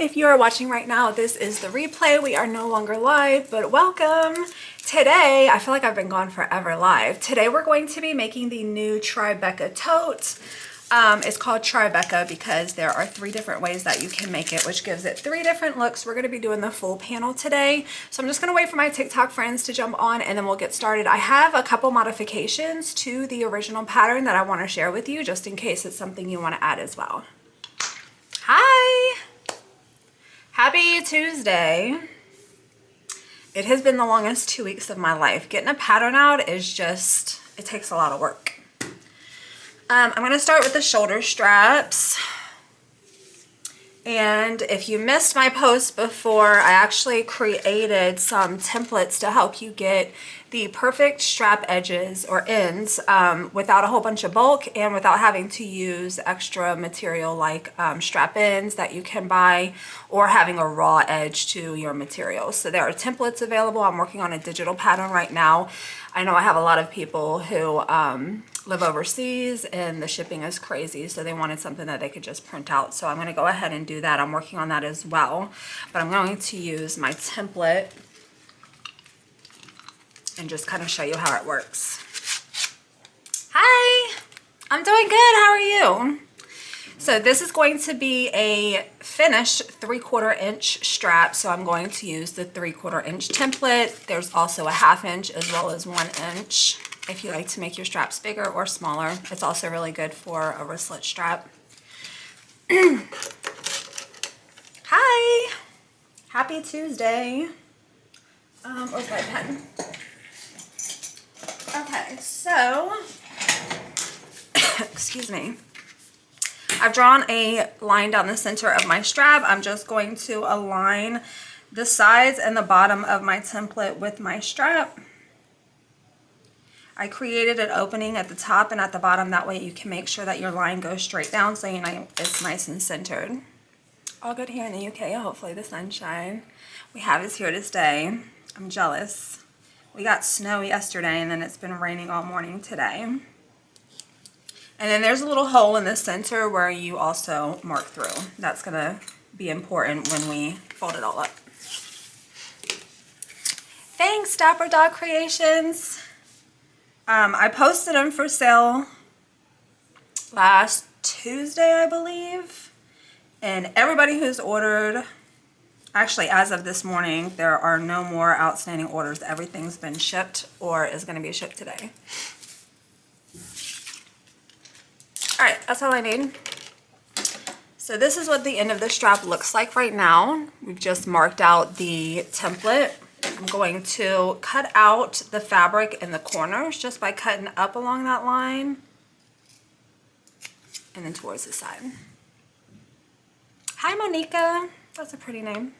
if you are watching right now, this is the replay. We are no longer live, but welcome. Today, I feel like I've been gone forever live. Today we're going to be making the new TriBeca Tote. It's called TriBeca because there are 3 different ways that you can make it, which gives it 3 different looks. We're going to be doing the full panel today. So I'm just going to wait for my TikTok friends to jump on and then we'll get started. I have a couple modifications to the original pattern that I want to share with you just in case it's something you want to add as well. Hi! Happy Tuesday. It has been the longest 2 weeks of my life. Getting a pattern out is just, it takes a lot of work. I'm going to start with the shoulder straps. And if you missed my post before, I actually created some templates to help you get the perfect strap edges or ends without a whole bunch of bulk and without having to use extra material like strap ends that you can buy or having a raw edge to your materials. So there are templates available. I'm working on a digital pattern right now. I know I have a lot of people who live overseas and the shipping is crazy, so they wanted something that they could just print out. So I'm going to go ahead and do that. I'm working on that as well, but I'm going to use my template and just kind of show you how it works. Hi, I'm doing good. How are you? So this is going to be a finished 3/4 inch strap. So I'm going to use the 3/4 inch template. There's also a 1/2 inch as well as 1 inch if you like to make your straps bigger or smaller. It's also really good for a wristlet strap. Hi, happy Tuesday. Where's my pen? Okay, so, excuse me. I've drawn a line down the center of my strap. I'm just going to align the sides and the bottom of my template with my strap. I created an opening at the top and at the bottom. That way you can make sure that your line goes straight down so you know it's nice and centered. All good here in the UK. Hopefully the sunshine we have is here to stay. I'm jealous. We got snow yesterday and then it's been raining all morning today. And then there's a little hole in the center where you also mark through. That's gonna be important when we fold it all up. Thanks, Dapper Dog Creations. I posted them for sale last Tuesday, I believe. And everybody who's ordered, actually, as of this morning, there are no more outstanding orders. Everything's been shipped or is going to be shipped today. All right, that's all I need. So this is what the end of the strap looks like right now. We've just marked out the template. I'm going to cut out the fabric in the corners just by cutting up along that line and then towards the side. Hi, Monica. That's a pretty name.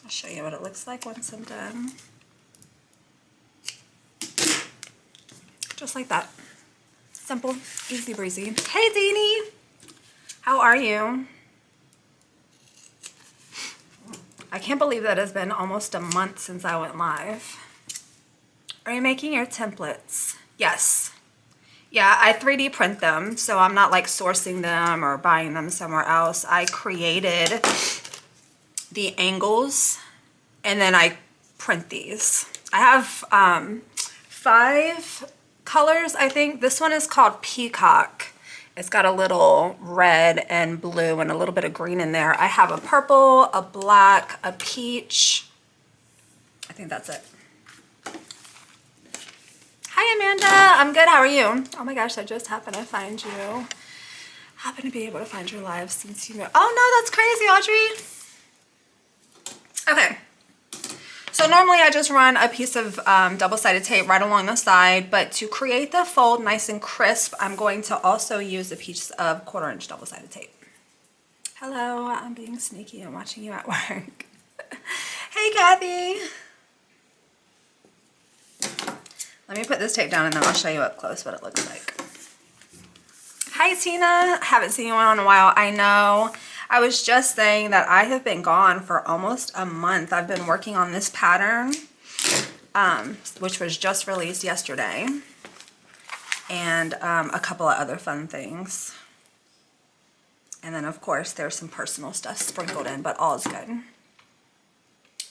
I'll show you what it looks like once I'm done. Just like that. Simple, easy breezy. Hey, Deanie. How are you? I can't believe that it's been almost a month since I went live. Are you making your templates? Yes. Yeah, I 3D print them, so I'm not like sourcing them or buying them somewhere else. I created the angles and then I print these. I have 5 colors, I think. This one is called Peacock. It's got a little red and blue and a little bit of green in there. I have a purple, a black, a peach. I think that's it. Hi, Amanda. I'm good. How are you? Oh my gosh, I just happened to find you. Happen to be able to find your live since you know. Oh no, that's crazy, Audrey. Okay. So normally I just run a piece of double-sided tape right along the side, but to create the fold nice and crisp, I'm going to also use a piece of 1/4 inch double-sided tape. Hello, I'm being sneaky and watching you at work. Hey, Kathy. Let me put this tape down and then I'll show you up close what it looks like. Hi, Tina. Haven't seen you in a while. I know. I was just saying that I have been gone for almost a month. I've been working on this pattern, which was just released yesterday. and a couple of other fun things. And then of course there's some personal stuff sprinkled in, but all is good.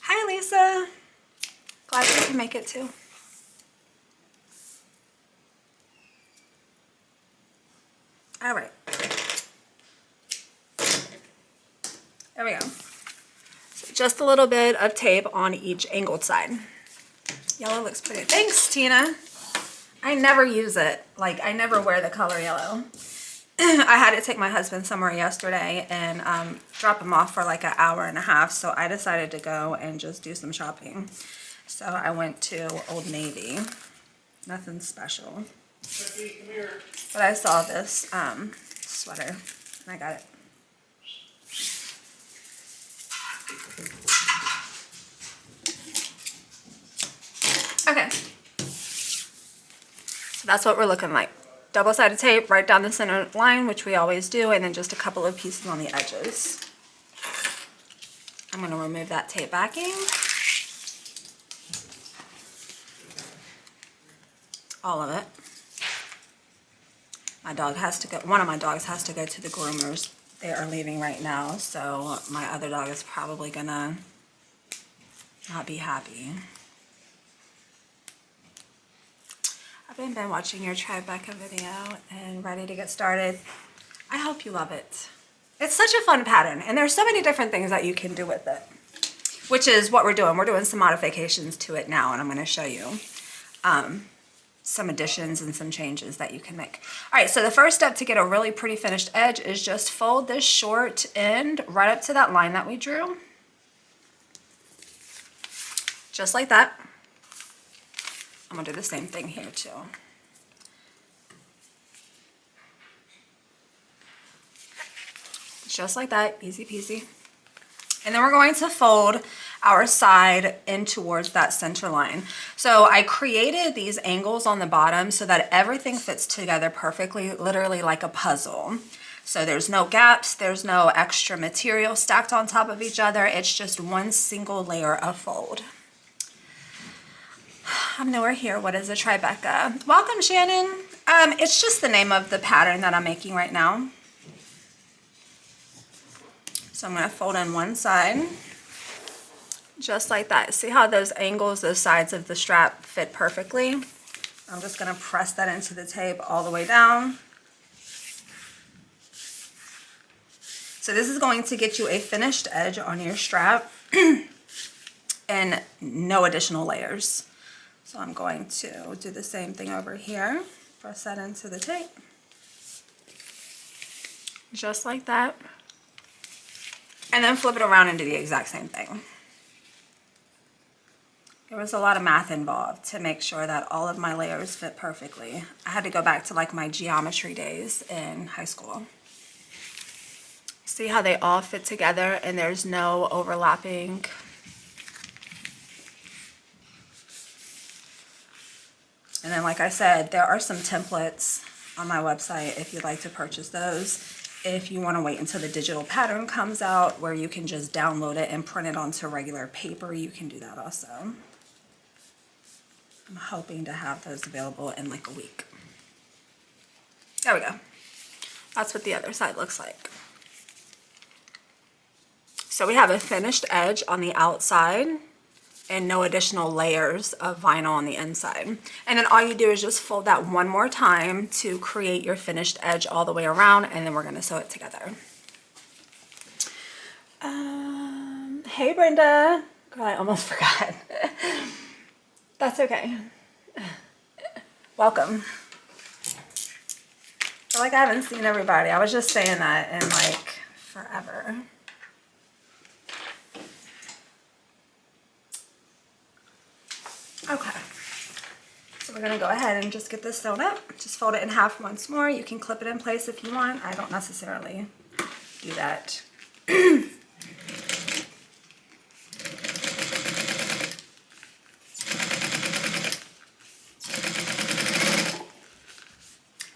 Hi Lisa, glad you can make it too. All right, there we go. So just a little bit of tape on each angled side. Yellow looks pretty. Thanks, Tina. I never use it. Like, I never wear the color yellow. I had to take my husband somewhere yesterday and drop him off for like an hour and a half. So I decided to go and just do some shopping. So I went to Old Navy. Nothing special. But I saw this sweater and I got it. Okay. So that's what we're looking like. Double-sided tape right down the center line, which we always do, and then just a couple of pieces on the edges. I'm going to remove that tape backing. All of it. My dog has to go, one of my dogs has to go to the groomers. They are leaving right now, so my other dog is probably going to not be happy. I've been watching your TriBeca video and ready to get started. I hope you love it. It's such a fun pattern, and there's so many different things that you can do with it, which is what we're doing. We're doing some modifications to it now, and I'm going to show you some additions and some changes that you can make. All right, so the first step to get a really pretty finished edge is just fold this short end right up to that line that we drew. Just like that. I'm gonna do the same thing here too. Just like that, easy peasy. And then we're going to fold our side in towards that center line. So I created these angles on the bottom so that everything fits together perfectly, literally like a puzzle. So there's no gaps, there's no extra material stacked on top of each other. It's just one single layer of fold. I'm newer here. What is a TriBeca? Welcome, Shannon. It's just the name of the pattern that I'm making right now. So I'm going to fold in one side, just like that. See how those angles, those sides of the strap fit perfectly? I'm just going to press that into the tape all the way down. So this is going to get you a finished edge on your strap and no additional layers. So I'm going to do the same thing over here. Press that into the tape. Just like that. And then flip it around and do the exact same thing. There was a lot of math involved to make sure that all of my layers fit perfectly. I had to go back to like my geometry days in high school. See how they all fit together and there's no overlapping. And then, like I said, there are some templates on my website if you'd like to purchase those. If you want to wait until the digital pattern comes out where you can just download it and print it onto regular paper, you can do that also. I'm hoping to have those available in like a week. There we go. That's what the other side looks like. So we have a finished edge on the outside and no additional layers of vinyl on the inside. And then all you do is just fold that one more time to create your finished edge all the way around, and then we're gonna sew it together. Hey Brenda. Girl, I almost forgot. That's okay. Welcome. I feel like I haven't seen everybody. I was just saying that in like forever. Okay, so we're gonna go ahead and just get this sewn up. Just fold it in half once more. You can clip it in place if you want. I don't necessarily do that.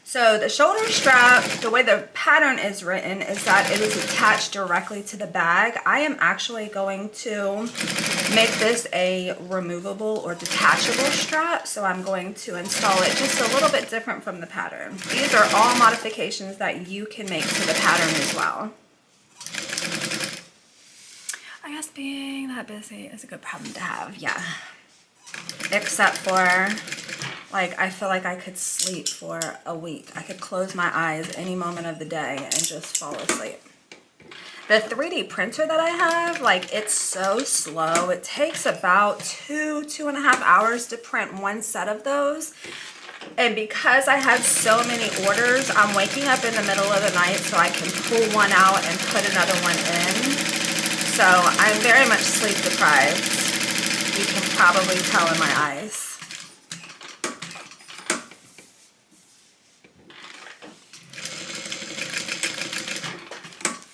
So the shoulder strap, the way the pattern is written is that it is attached directly to the bag. I am actually going to make this a removable or detachable strap, so I'm going to install it just a little bit different from the pattern. These are all modifications that you can make to the pattern as well. I guess being that busy is a good problem to have, yeah. Except for, like, I feel like I could sleep for a week. I could close my eyes any moment of the day and just fall asleep. The 3D printer that I have, like, it's so slow. It takes about 2.5 hours to print one set of those. And because I had so many orders, I'm waking up in the middle of the night so I can pull one out and put another one in. So I'm very much sleep deprived. You can probably tell in my eyes.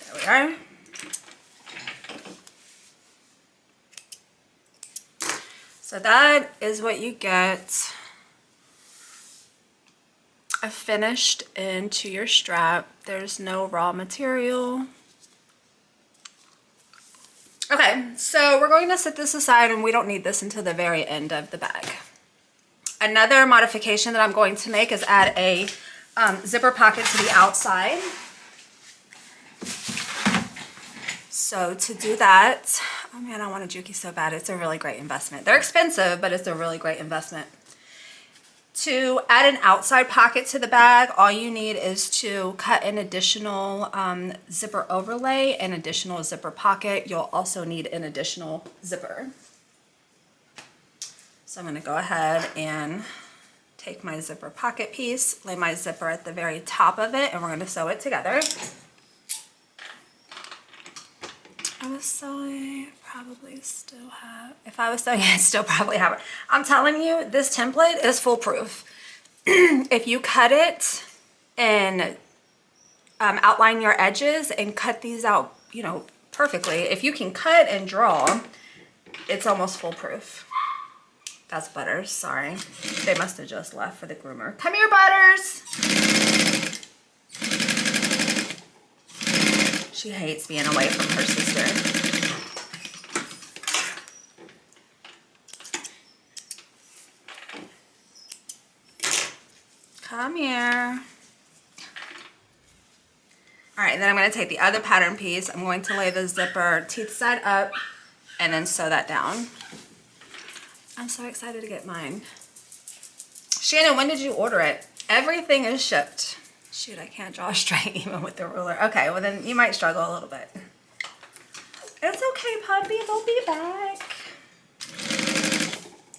There we are. So that is what you get finished into your strap. There's no raw material. Okay, so we're going to set this aside, and we don't need this until the very end of the bag. Another modification that I'm going to make is add a zipper pocket to the outside. So to do that, oh man, I want a Juki so bad. It's a really great investment. They're expensive, but it's a really great investment. To add an outside pocket to the bag, all you need is to cut an additional zipper overlay, an additional zipper pocket. You'll also need an additional zipper. So I'm going to go ahead and take my zipper pocket piece, lay my zipper at the very top of it, and we're going to sew it together. I was sewing, probably still have, if I was sewing, I'd still probably have it. I'm telling you, this template is foolproof. If you cut it and outline your edges and cut these out, you know, perfectly, if you can cut and draw, it's almost foolproof. That's Butters, sorry. They must have just left for the groomer. Come here, Butters! She hates being away from her sister. Come here. All right, then I'm going to take the other pattern piece. I'm going to lay the zipper teeth side up and then sew that down. I'm so excited to get mine. Shannon, when did you order it? Everything is shipped. Shoot, I can't draw straight even with the ruler. Okay, well then you might struggle a little bit. It's okay, puppy. They'll be back.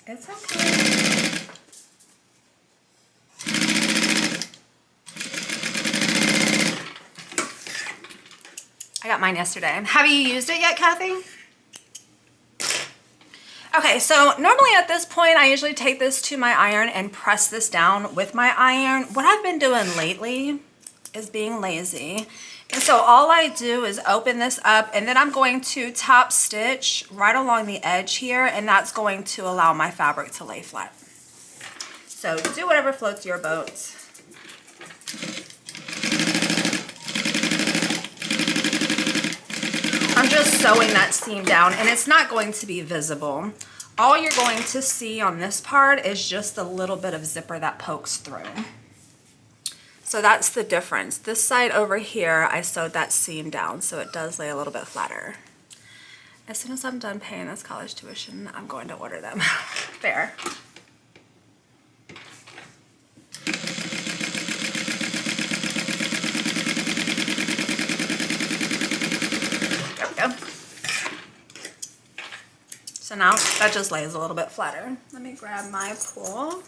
It's okay. I got mine yesterday. Have you used it yet, Kathy? Okay, so normally at this point, I usually take this to my iron and press this down with my iron. What I've been doing lately is being lazy. And so all I do is open this up, and then I'm going to top stitch right along the edge here, and that's going to allow my fabric to lay flat. So do whatever floats your boat. I'm just sewing that seam down, and it's not going to be visible. All you're going to see on this part is just a little bit of zipper that pokes through. So that's the difference. This side over here, I sewed that seam down, so it does lay a little bit flatter. As soon as I'm done paying this college tuition, I'm going to order them. Fair. There we go. So now that just lays a little bit flatter. Let me grab my pull.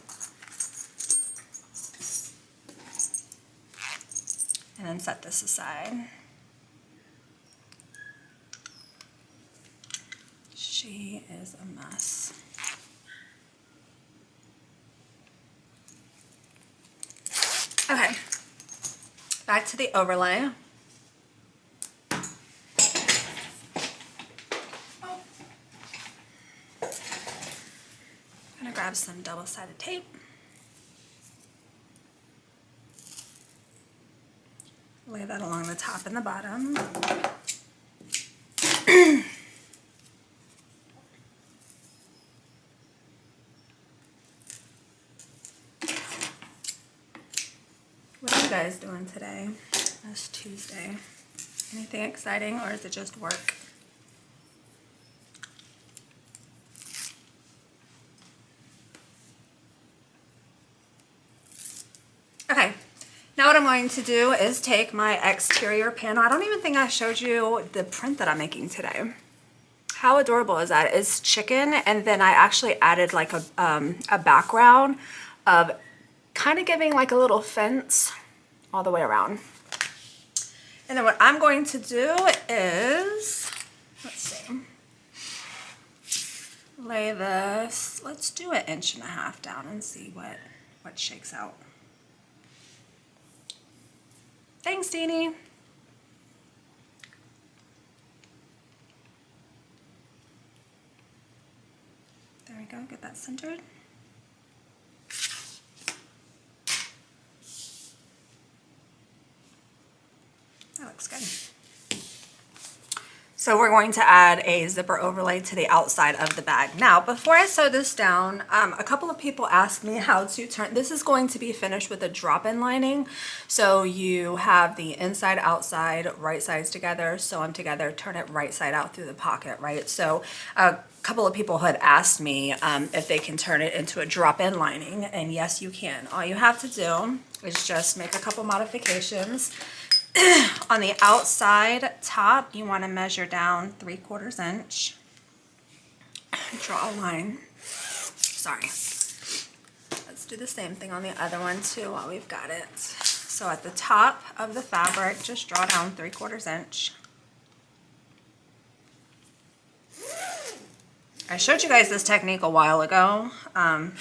And then set this aside. She is a mess. Okay, back to the overlay. I'm gonna grab some double-sided tape. Lay that along the top and the bottom. guys doing today? It's Tuesday. Anything exciting, or is it just work? Okay, now what I'm going to do is take my exterior panel. I don't even think I showed you the print that I'm making today. How adorable is that? It's chicken, and then I actually added like a background of kind of giving like a little fence all the way around. And then what I'm going to do is, let's see, lay this, let's do 1.5 inches down and see what shakes out. Thanks, Deanie. There we go, get that centered. That looks good. So we're going to add a zipper overlay to the outside of the bag. Now, before I sew this down, a couple of people asked me how to turn, this is going to be finished with a drop-in lining. So you have the inside, outside, right sides together, sew them together, turn it right side out through the pocket, right? So a couple of people had asked me if they can turn it into a drop-in lining, and yes, you can. All you have to do is just make a couple modifications. On the outside top, you want to measure down 3/4 inch. Draw a line. Sorry. Let's do the same thing on the other one too while we've got it. So at the top of the fabric, just draw down 3/4 inch. I showed you guys this technique a while ago.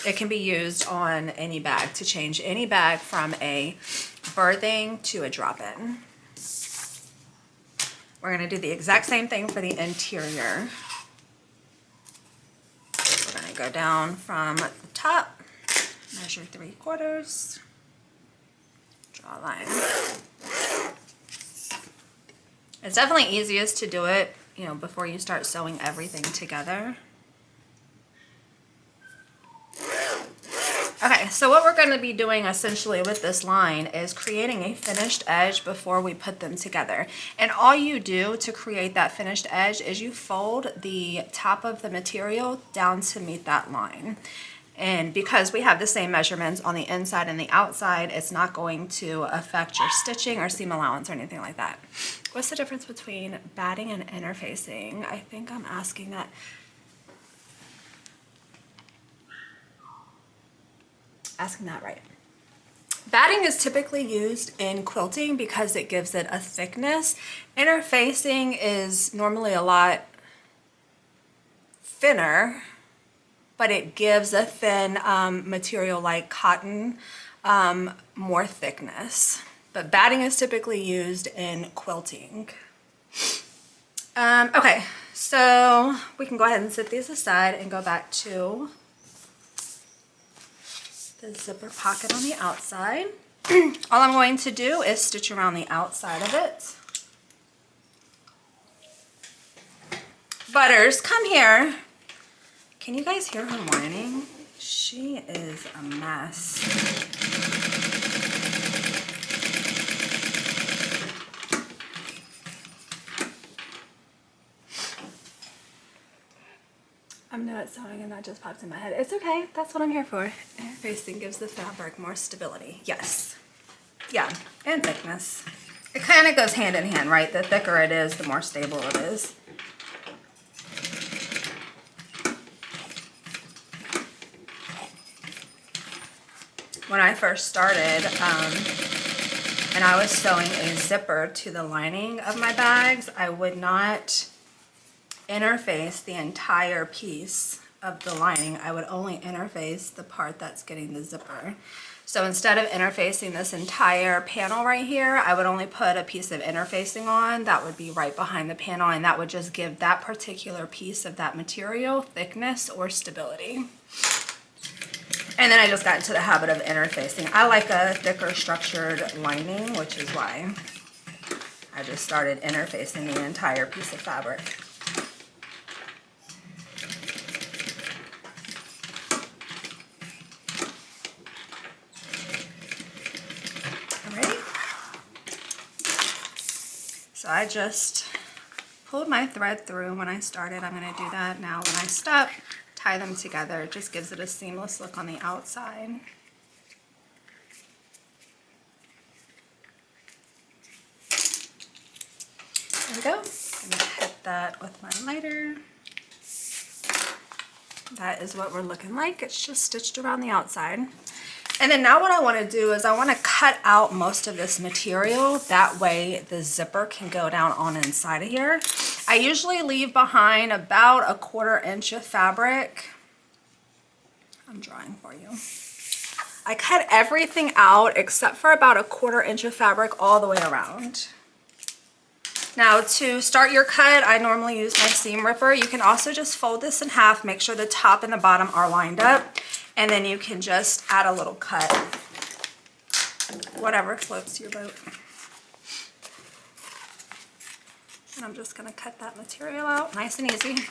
It can be used on any bag to change any bag from a birthing to a drop-in. We're going to do the exact same thing for the interior. We're going to go down from the top, measure 3/4, draw a line. It's definitely easiest to do it, you know, before you start sewing everything together. Okay, so what we're going to be doing essentially with this line is creating a finished edge before we put them together. And all you do to create that finished edge is you fold the top of the material down to meet that line. And because we have the same measurements on the inside and the outside, it's not going to affect your stitching or seam allowance or anything like that. What's the difference between batting and interfacing? I think I'm asking that. Asking that right. Batting is typically used in quilting because it gives it a thickness. Interfacing is normally a lot thinner, but it gives a thin material like cotton more thickness. But batting is typically used in quilting. Okay, so we can go ahead and set these aside and go back to the zipper pocket on the outside. All I'm going to do is stitch around the outside of it. Butters, come here. Can you guys hear her whining? She is a mess. I'm new at sewing and that just popped in my head. It's okay, that's what I'm here for. Interfacing gives the fabric more stability. Yes. Yeah, and thickness. It kind of goes hand in hand, right? The thicker it is, the more stable it is. When I first started, and I was sewing a zipper to the lining of my bags, I would not interface the entire piece of the lining. I would only interface the part that's getting the zipper. So instead of interfacing this entire panel right here, I would only put a piece of interfacing on that would be right behind the panel, and that would just give that particular piece of that material thickness or stability. And then I just got into the habit of interfacing. I like a thicker structured lining, which is why I just started interfacing the entire piece of fabric. Alright. So I just pulled my thread through when I started. I'm going to do that now when I stop. Tie them together. It just gives it a seamless look on the outside. There we go. I'm going to hit that with my lighter. That is what we're looking like. It's just stitched around the outside. And then now what I want to do is I want to cut out most of this material. That way the zipper can go down on inside of here. I usually leave behind about 1/4 inch of fabric. I'm drawing for you. I cut everything out except for about 1/4 inch of fabric all the way around. Now to start your cut, I normally use my seam ripper. You can also just fold this in half, make sure the top and the bottom are lined up, and then you can just add a little cut. Whatever floats your boat. And I'm just gonna cut that material out, nice and easy.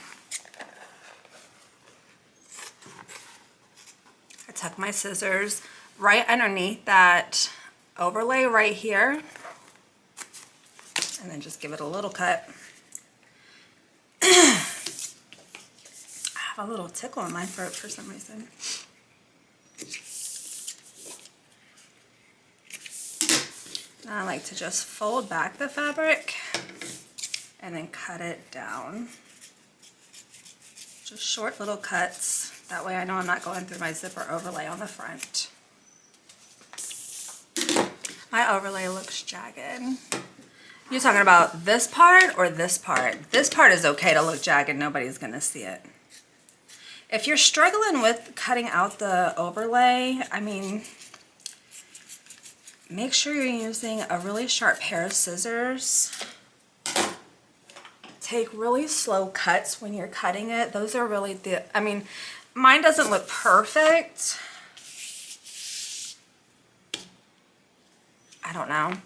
I tuck my scissors right underneath that overlay right here. And then just give it a little cut. I have a little tickle in my throat for some reason. Now I like to just fold back the fabric and then cut it down. Just short little cuts. That way I know I'm not going through my zipper overlay on the front. My overlay looks jagged. You're talking about this part or this part? This part is okay to look jagged. Nobody's going to see it. If you're struggling with cutting out the overlay, I mean, make sure you're using a really sharp pair of scissors. Take really slow cuts when you're cutting it. Those are really I mean, mine doesn't look perfect. I don't know.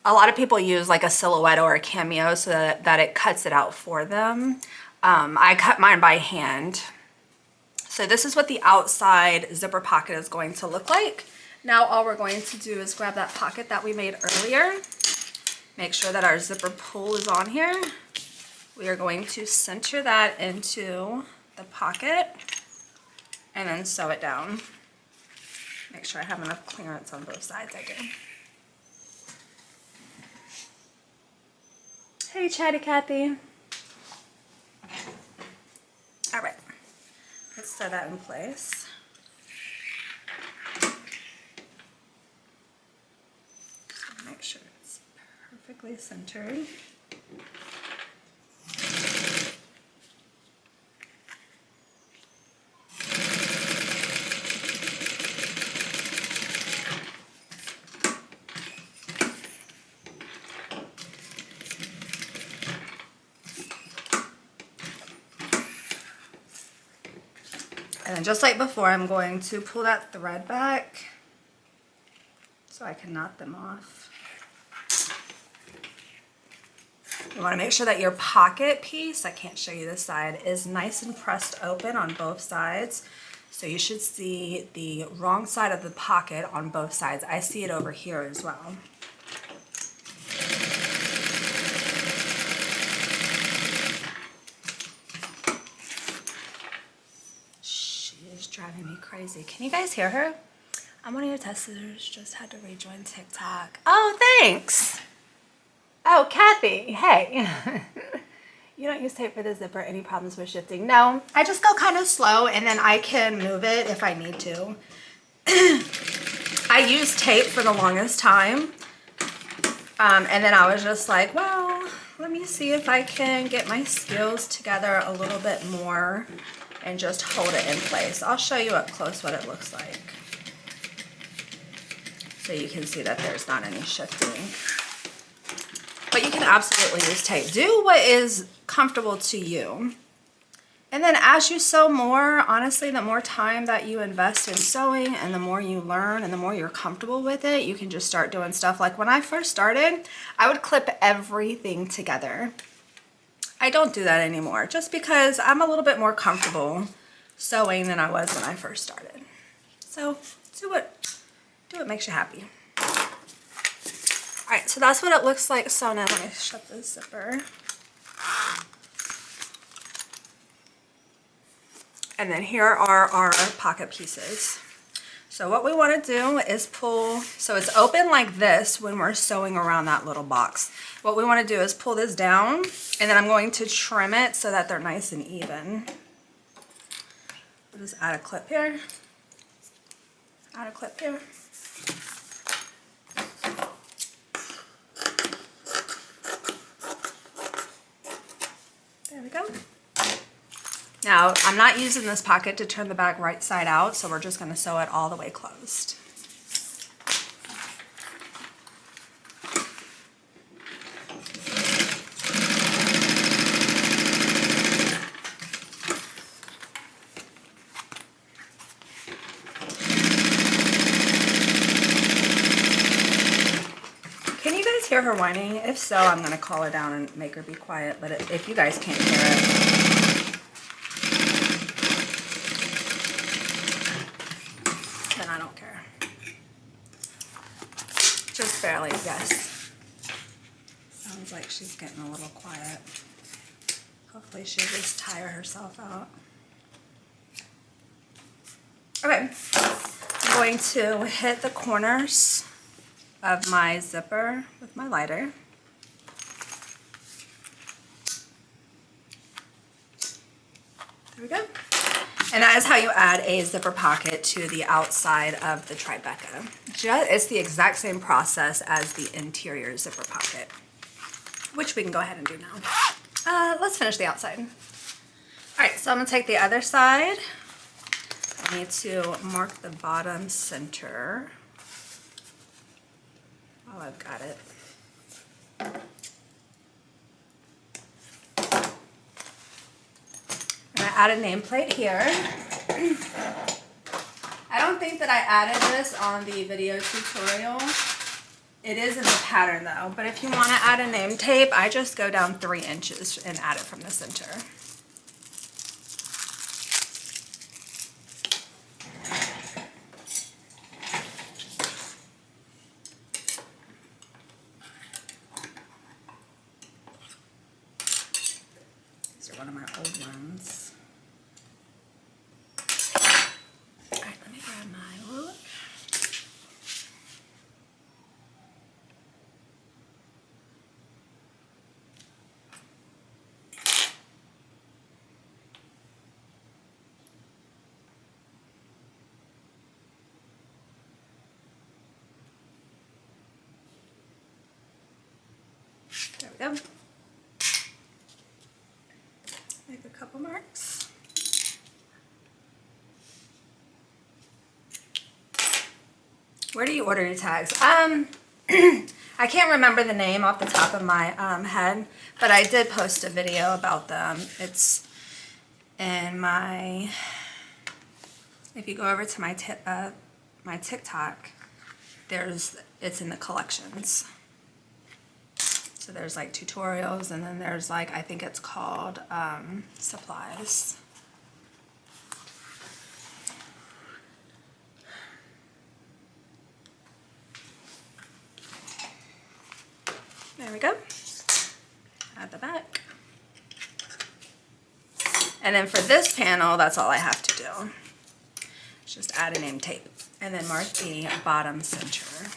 A lot of people use like a silhouette or a cameo so that it cuts it out for them. I cut mine by hand. So this is what the outside zipper pocket is going to look like. Now all we're going to do is grab that pocket that we made earlier. Make sure that our zipper pull is on here. We are going to center that into the pocket and then sew it down. Make sure I have enough clearance on both sides. I do. Hey, Chatty Cathy. All right, let's sew that in place. Make sure it's perfectly centered. And then just like before, I'm going to pull that thread back so I can knot them off. You want to make sure that your pocket piece, I can't show you this side, is nice and pressed open on both sides. So you should see the wrong side of the pocket on both sides. I see it over here as well. Driving me crazy. Can you guys hear her? I'm one of your testers. Just had to rejoin TikTok. Oh, thanks. Oh, Kathy. Hey. You don't use tape for the zipper. Any problems with shifting? No. I just go kind of slow and then I can move it if I need to. I used tape for the longest time. And then I was just like, well, let me see if I can get my skills together a little bit more and just hold it in place. I'll show you up close what it looks like. So you can see that there's not any shifting. But you can absolutely use tape. Do what is comfortable to you. And then as you sew more, honestly, the more time that you invest in sewing and the more you learn and the more you're comfortable with it, you can just start doing stuff. Like when I first started, I would clip everything together. I don't do that anymore just because I'm a little bit more comfortable sewing than I was when I first started. So do what makes you happy. Alright, so that's what it looks like sewn in. Let me shut this zipper. And then here are our pocket pieces. So what we want to do is pull, so it's open like this when we're sewing around that little box. What we want to do is pull this down, and then I'm going to trim it so that they're nice and even. We'll just add a clip here. Add a clip here. There we go. Now, I'm not using this pocket to turn the back right side out, so we're just going to sew it all the way closed. Can you guys hear her whining? If so, I'm going to call her down and make her be quiet, but if you guys can't hear it, I don't care. Just barely, yes. Sounds like she's getting a little quiet. Hopefully she'll just tire herself out. Okay, I'm going to hit the corners of my zipper with my lighter. There we go. And that is how you add a zipper pocket to the outside of the TriBeca. It's the exact same process as the interior zipper pocket, which we can go ahead and do now. Let's finish the outside. All right, so I'm gonna take the other side. I need to mark the bottom center. Oh, I've got it. Add a nameplate here. I don't think that I added this on the video tutorial. It is in the pattern though, but if you want to add a name tape, I just go down 3 inches and add it from the center. These are one of my old ones. There we go. Make a couple marks. Where do you order your tags? I can't remember the name off the top of my head, but I did post a video about them. It's in my, if you go over to my my TikTok, it's in the collections. So there's like tutorials, and then there's like, I think it's called supplies. There we go. Add the back. And then for this panel, that's all I have to do. Just add a name tape and then mark the bottom center.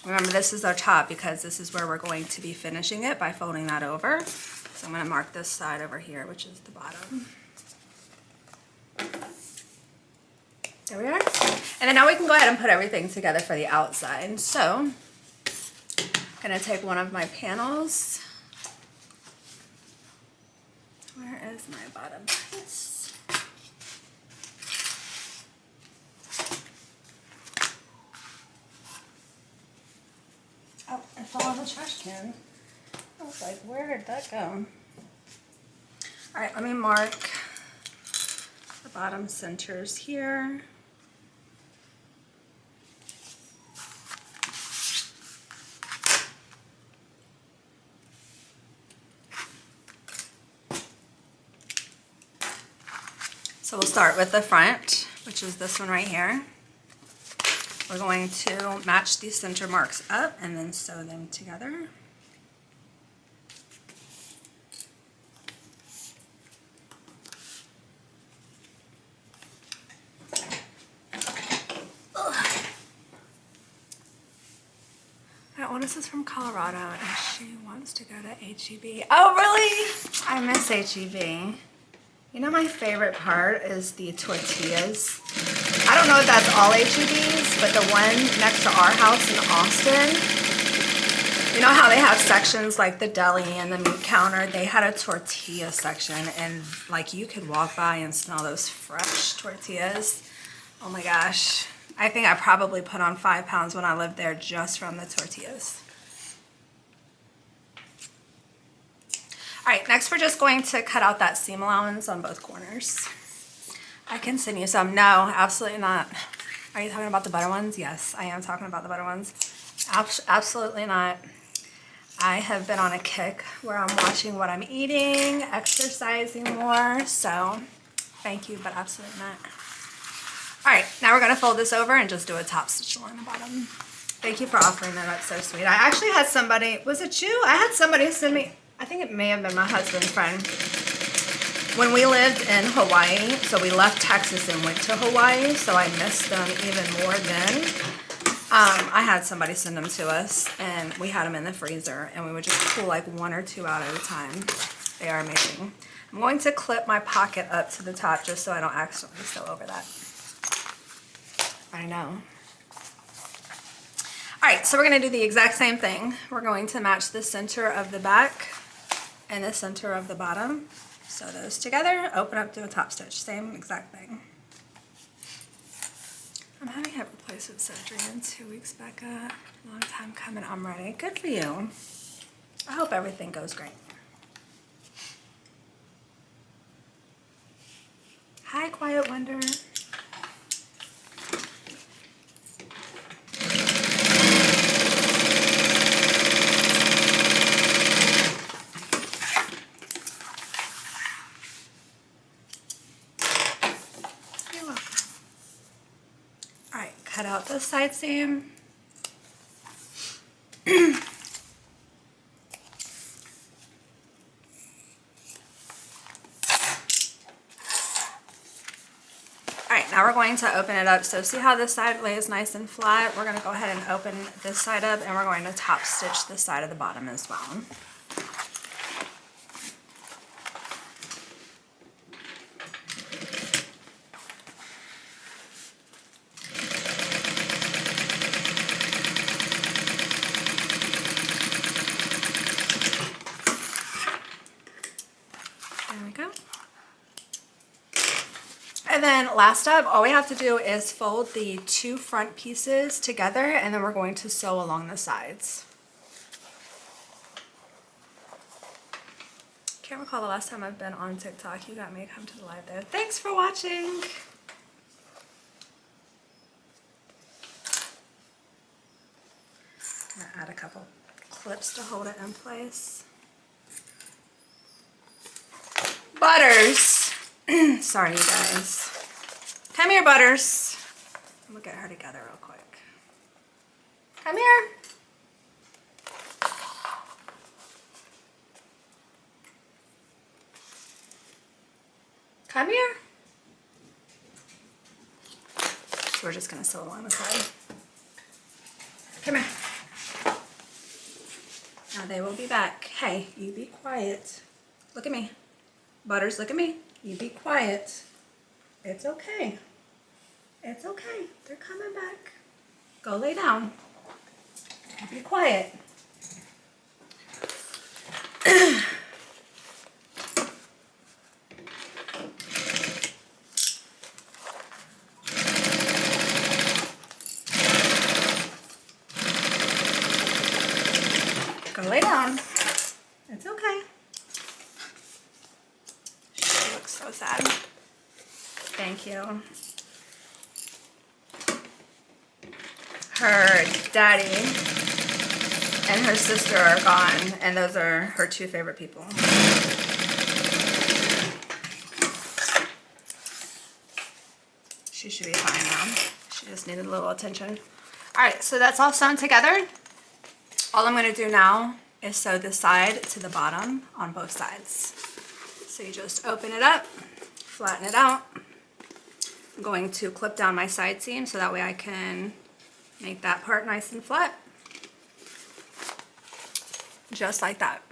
Remember, this is our top because this is where we're going to be finishing it by folding that over. So I'm going to mark this side over here, which is the bottom. There we are. And then now we can go ahead and put everything together for the outside. So I'm going to take one of my panels. Where is my bottom piece? Oh, I fell on the trash can. I was like, where did that go? All right, let me mark the bottom centers here. So we'll start with the front, which is this one right here. We're going to match these center marks up and then sew them together. That one is from Colorado and she wants to go to HEB. Oh, really? I miss HEB. You know, my favorite part is the tortillas. I don't know if that's all HEBs, but the one next to our house in Austin, you know how they have sections like the deli and the meat counter? They had a tortilla section, and like you could walk by and smell those fresh tortillas. Oh my gosh. I think I probably put on 5 pounds when I lived there just from the tortillas. All right, next we're just going to cut out that seam allowance on both corners. I can send you some. No, absolutely not. Are you talking about the butter ones? Yes, I am talking about the butter ones. Absolutely not. I have been on a kick where I'm watching what I'm eating, exercising more, so thank you, but absolutely not. All right, now we're gonna fold this over and just do a top stitch along the bottom. Thank you for offering that, that's so sweet. I actually had somebody, was it you? I had somebody send me, I think it may have been my husband's friend. When we lived in Hawaii, so we left Texas and went to Hawaii, so I missed them even more then. I had somebody send them to us, and we had them in the freezer, and we would just pull like 1 or 2 out at a time. They are amazing. I'm going to clip my pocket up to the top just so I don't accidentally sew over that. I know. All right, so we're going to do the exact same thing. We're going to match the center of the back and the center of the bottom. Sew those together, open up, do a top stitch. Same exact thing. I'm having hip replacement surgery in 2 weeks, Becca. Long time coming, I'm ready. Good for you. I hope everything goes great. Hi, Quiet Wonder. Cut out the side seam. Alright, now we're going to open it up. So see how this side lays nice and flat? We're going to go ahead and open this side up, and we're going to top stitch the side of the bottom as well. And then last up, all we have to do is fold the 2 front pieces together, and then we're going to sew along the sides. Can't recall the last time I've been on TikTok. You got me to come to the live there. Thanks for watching. I'm gonna add a couple clips to hold it in place. Butters. Sorry, you guys. Come here, Butters. We'll get her together real quick. Come here. Come here. So we're just going to sew along the side. Come here. Now they will be back. Hey, you be quiet. Look at me. Butters, look at me. You be quiet. It's okay. It's okay. They're coming back. Go lay down. Be quiet. Go lay down. It's okay. She looks so sad. Thank you. Her daddy and her sister are gone, and those are her 2 favorite people. She should be fine now. She just needed a little attention. All right, so that's all sewn together. All I'm gonna do now is sew this side to the bottom on both sides. So you just open it up, flatten it out. I'm going to clip down my side seam so that way I can make that part nice and flat. Just like that.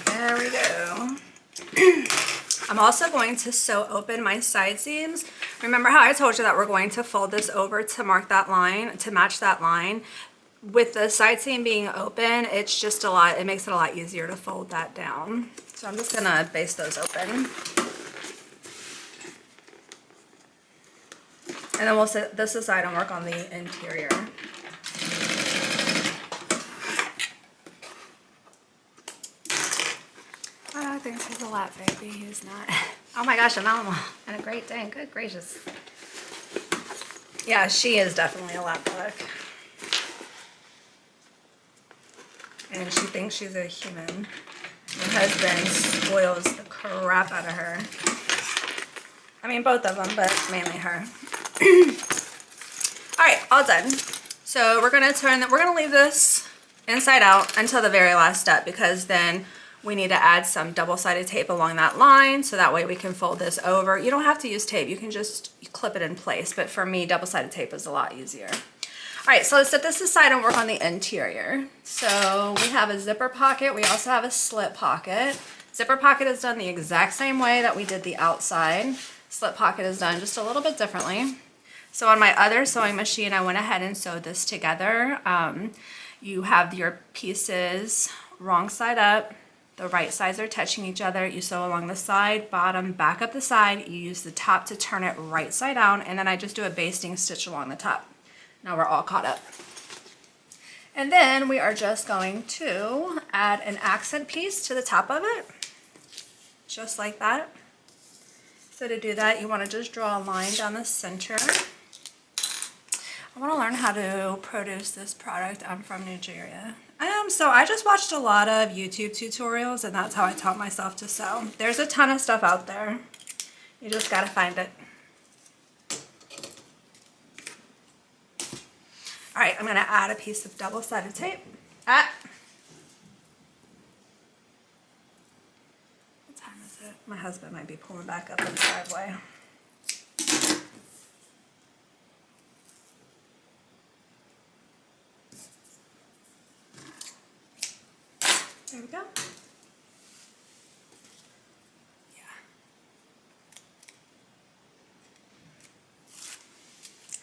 There we go. I'm also going to sew open my side seams. Remember how I told you that we're going to fold this over to mark that line, to match that line? With the side seam being open, it's just a lot, it makes it a lot easier to fold that down. So I'm just gonna baste those open. And then we'll set this aside and work on the interior. I think he's a lap baby. He's not. Oh my gosh, I'm in a great day. Good gracious. Yeah, she is definitely a lap dog. And she thinks she's a human. My husband spoils the crap out of her. I mean, both of them, but mainly her. All right, all done. So we're gonna leave this inside out until the very last step, because then we need to add some double-sided tape along that line so that way we can fold this over. You don't have to use tape, you can just clip it in place, but for me, double-sided tape is a lot easier. All right, so let's set this aside and work on the interior. So we have a zipper pocket, we also have a slit pocket. Zipper pocket is done the exact same way that we did the outside. Slit pocket is done just a little bit differently. So on my other sewing machine, I went ahead and sewed this together. You have your pieces wrong side up. The right sides are touching each other. You sew along the side, bottom, back up the side. You use the top to turn it right side down, and then I just do a basting stitch along the top. Now we're all caught up. And then we are just going to add an accent piece to the top of it, just like that. So to do that, you want to just draw a line down the center. I want to learn how to produce this product. I'm from Nigeria. So I just watched a lot of YouTube tutorials, and that's how I taught myself to sew. There's a ton of stuff out there. You just gotta find it. All right, I'm gonna add a piece of double-sided tape. What time is it? My husband might be pulling back up in the driveway. There we go. Yeah.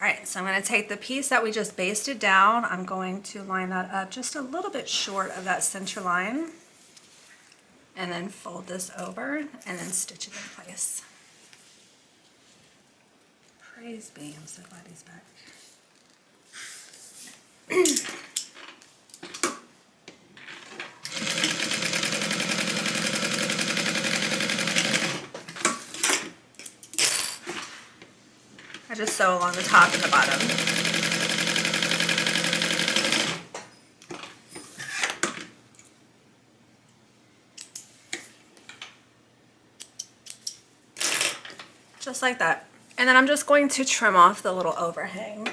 All right, so I'm going to take the piece that we just basted down. I'm going to line that up just a little bit short of that center line, and then fold this over and then stitch it in place. Praise be, I'm so glad he's back. I just sew along the top and the bottom. Just like that. And then I'm just going to trim off the little overhang.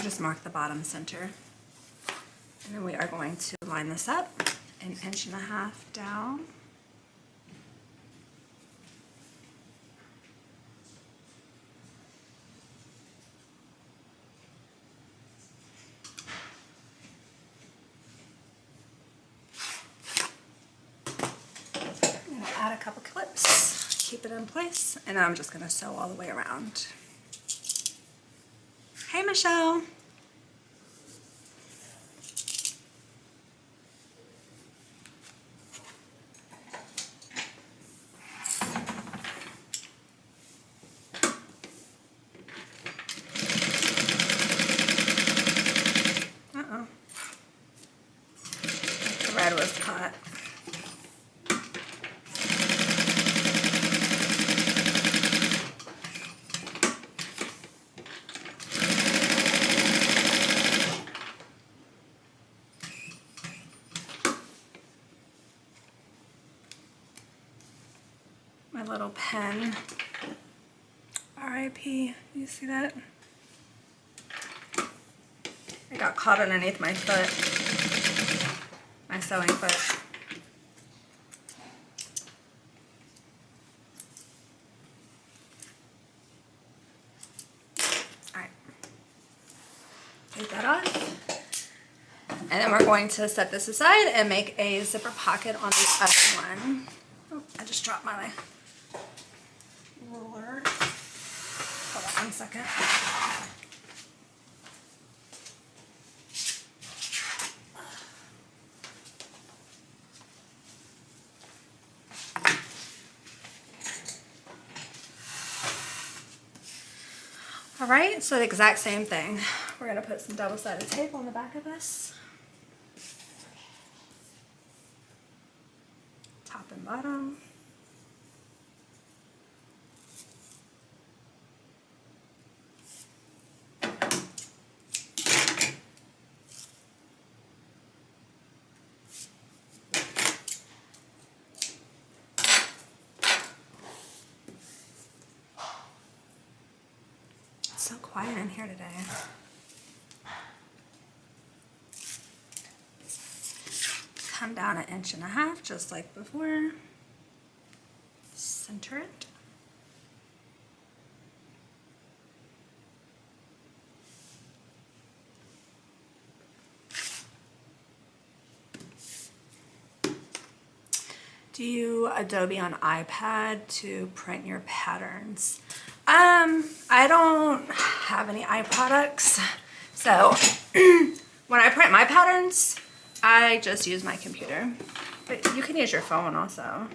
Just mark the bottom center. And then we are going to line this up 1.5 inches down. I'm going to add add a couple clips, keep it in place, and then I'm just gonna sew all the way around. Hey, Michelle. Uh-oh. The thread was cut. My little pen. R.I.P. You see that? It got caught underneath my foot. My sewing foot. Alright. Take that off. And then we're going to set this aside and make a zipper pocket on the other one. Oh, I just dropped my ruler. Hold on 1 second. All right, so the exact same thing. We're gonna put some double-sided tape on the back of this. Top and bottom. It's so quiet in here today. Come down 1.5 inches just like before. Center it. Do you Adobe on iPad to print your patterns? I don't have any eye products, so when I print my patterns, I just use my computer. But you can use your phone also.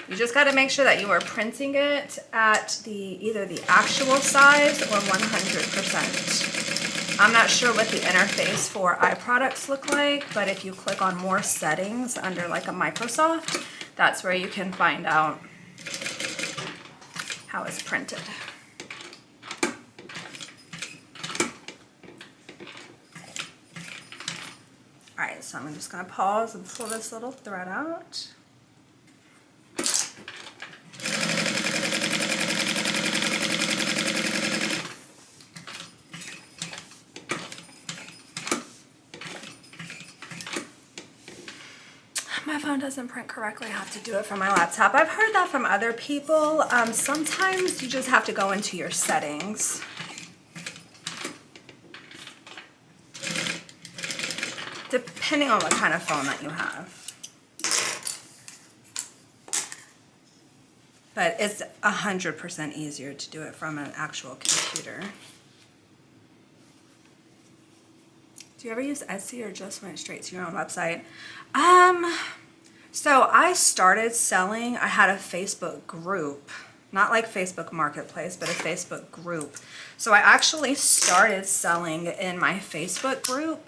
You just got to make sure that you are printing it at either the actual size or 100%. I'm not sure what the interface for iProducts look like, but if you click on more settings under like a Microsoft, that's where you can find out how it's printed. All right, so I'm just gonna pause and pull this little thread out. My phone doesn't print correctly. I have to do it from my laptop. I've heard that from other people. Sometimes you just have to go into your settings. Depending on what kind of phone that you have. But it's 100% easier to do it from an actual computer. Do you ever use Etsy or just went straight to your own website? So I started selling, I had a Facebook group, not like Facebook Marketplace, but a Facebook group. So I actually started selling in my Facebook group,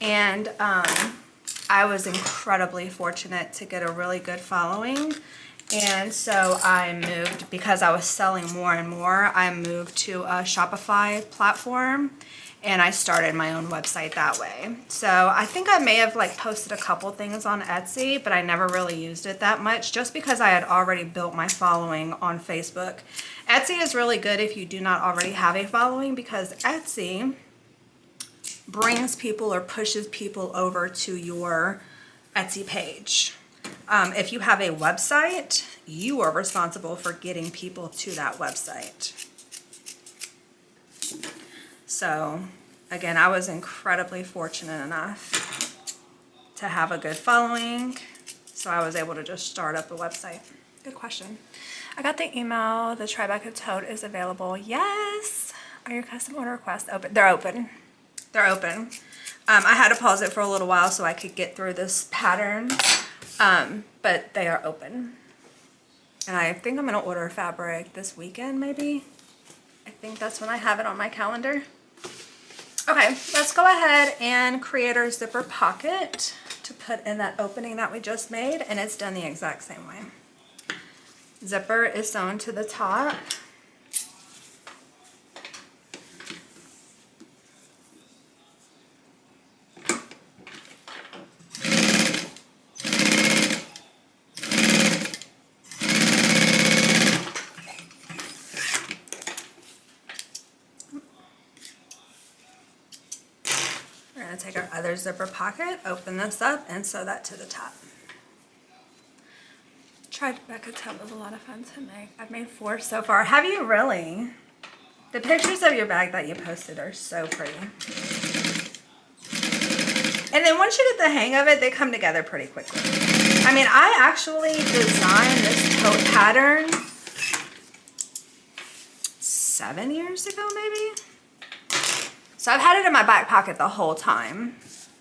and I was incredibly fortunate to get a really good following. And so I moved, because I was selling more and more, I moved to a Shopify platform. And I started my own website that way. So I think I may have like posted a couple things on Etsy, but I never really used it that much just because I had already built my following on Facebook. Etsy is really good if you do not already have a following, because Etsy brings people or pushes people over to your Etsy page. If you have a website, you are responsible for getting people to that website. So again, I was incredibly fortunate enough to have a good following, so I was able to just start up a website. Good question. I got the email, the TriBeca Tote is available. Yes. Are your custom order requests open? They're open. They're open. I had to pause it for a little while so I could get through this pattern, but they are open. And I think I'm going to order fabric this weekend, maybe. I think that's when I have it on my calendar. Okay, let's go ahead and create our zipper pocket to put in that opening that we just made, and it's done the exact same way. Zipper is sewn to the top. Take our other zipper pocket, open this up, and sew that to the top. TriBeca Tote was a lot of fun to make. I've made 4 so far. Have you really? The pictures of your bag that you posted are so pretty. And then once you get the hang of it, they come together pretty quickly. I mean, I actually designed this tote pattern 7 years ago, maybe? So I've had it in my back pocket the whole time.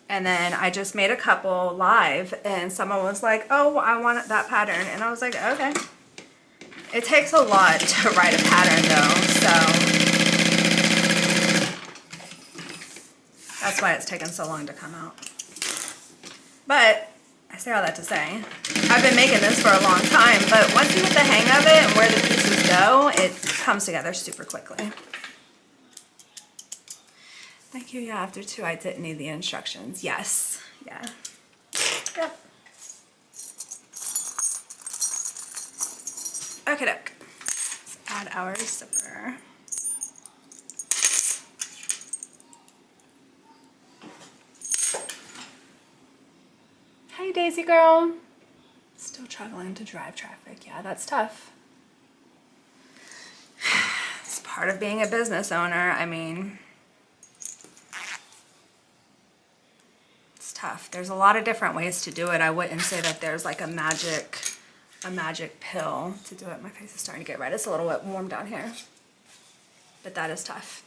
And then I just made a couple live and someone was like, oh, I want that pattern. And I was like, okay. It takes a lot to write a pattern though, so that's why it's taken so long to come out. But I say all that to say, I've been making this for a long time, but once you get the hang of it and where the pieces go, it comes together super quickly. Thank you. Yeah, after 2, I didn't need the instructions. Yes. Yeah. Yep. Okay, doke. Let's add our zipper. Hey, Daisy girl. Still struggling to drive traffic. Yeah, that's tough. It's part of being a business owner. I mean, tough. There's a lot of different ways to do it. I wouldn't say that there's like a magic pill to do it. My face is starting to get red. It's a little bit warm down here, but that is tough.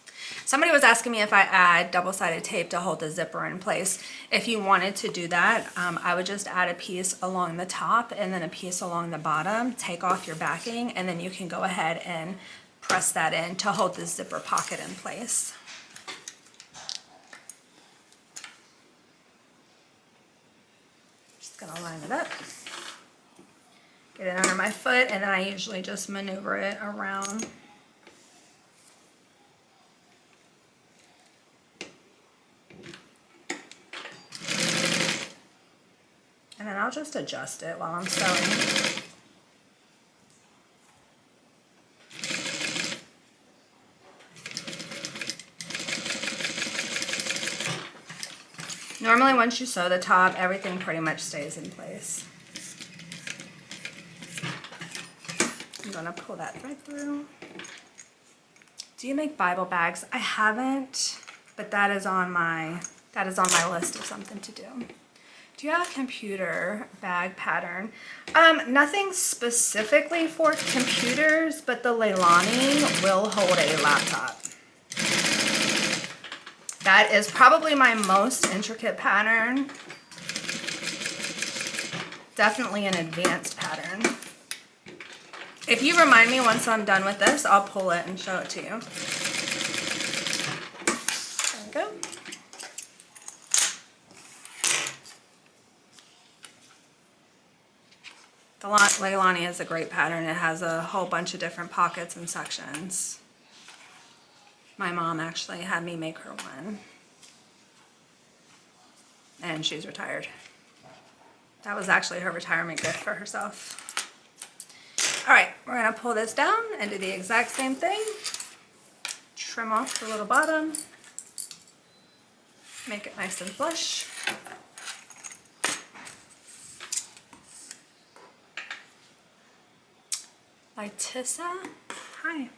Somebody was asking me if I add double-sided tape to hold the zipper in place. If you wanted to do that, I would just add a piece along the top and then a piece along the bottom, take off your backing, and then you can go ahead and press that in to hold the zipper pocket in place. Gonna line it up, get it under my foot, and then I usually just maneuver it around. And then I'll just adjust it while I'm sewing. Normally once you sew the top, everything pretty much stays in place. I'm gonna pull that thread through. Do you make Bible bags? I haven't, but that is on my list of something to do. Do you have a computer bag pattern? Nothing specifically for computers, but the Leilani will hold a laptop. That is probably my most intricate pattern. Definitely an advanced pattern. If you remind me once I'm done with this, I'll pull it and show it to you. There we go. The Leilani is a great pattern. It has a whole bunch of different pockets and sections. My mom actually had me make her one. And she's retired. That was actually her retirement gift for herself. All right, we're gonna pull this down and do the exact same thing. Trim off the little bottom. Make it nice and flush. Lytissa, hi.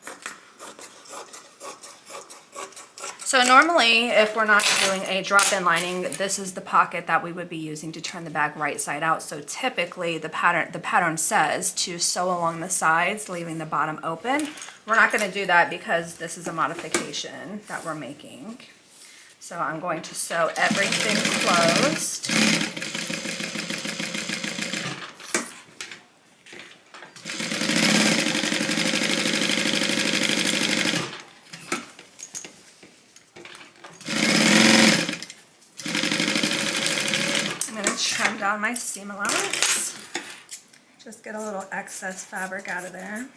So normally, if we're not doing a drop-in lining, this is the pocket that we would be using to turn the bag right side out. So typically the pattern says to sew along the sides, leaving the bottom open. We're not going to do that because this is a modification that we're making. So I'm going to sew everything closed. Trim down my seam allowance. Just get a little excess fabric out of there.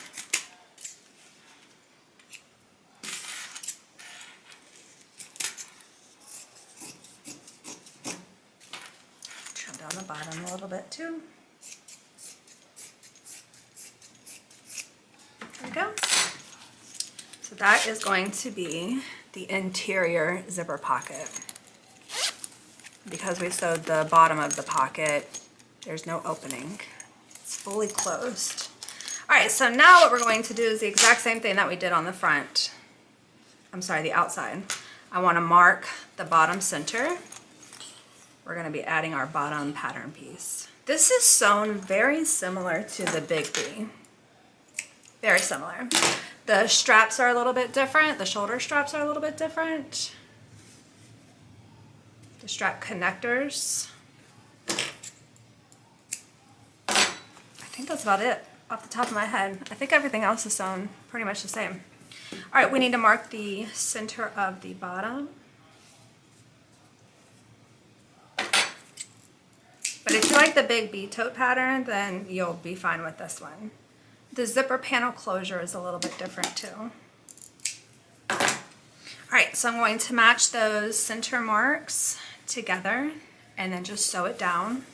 Trim down the bottom a little bit too. There we go. So that is going to be the interior zipper pocket. Because we sewed the bottom of the pocket, there's no opening. It's fully closed. All right, so now what we're going to do is the exact same thing that we did on the front. I'm sorry, the outside. I want to mark the bottom center. We're going to be adding our bottom pattern piece. This is sewn very similar to the Big B. Very similar. The straps are a little bit different. The shoulder straps are a little bit different. The strap connectors. I think that's about it off the top of my head. I think everything else is sewn pretty much the same. All right, we need to mark the center of the bottom. But if you like the Big B tote pattern, then you'll be fine with this one. The zipper panel closure is a little bit different too. All right, so I'm going to match those center marks together and then just sew it down.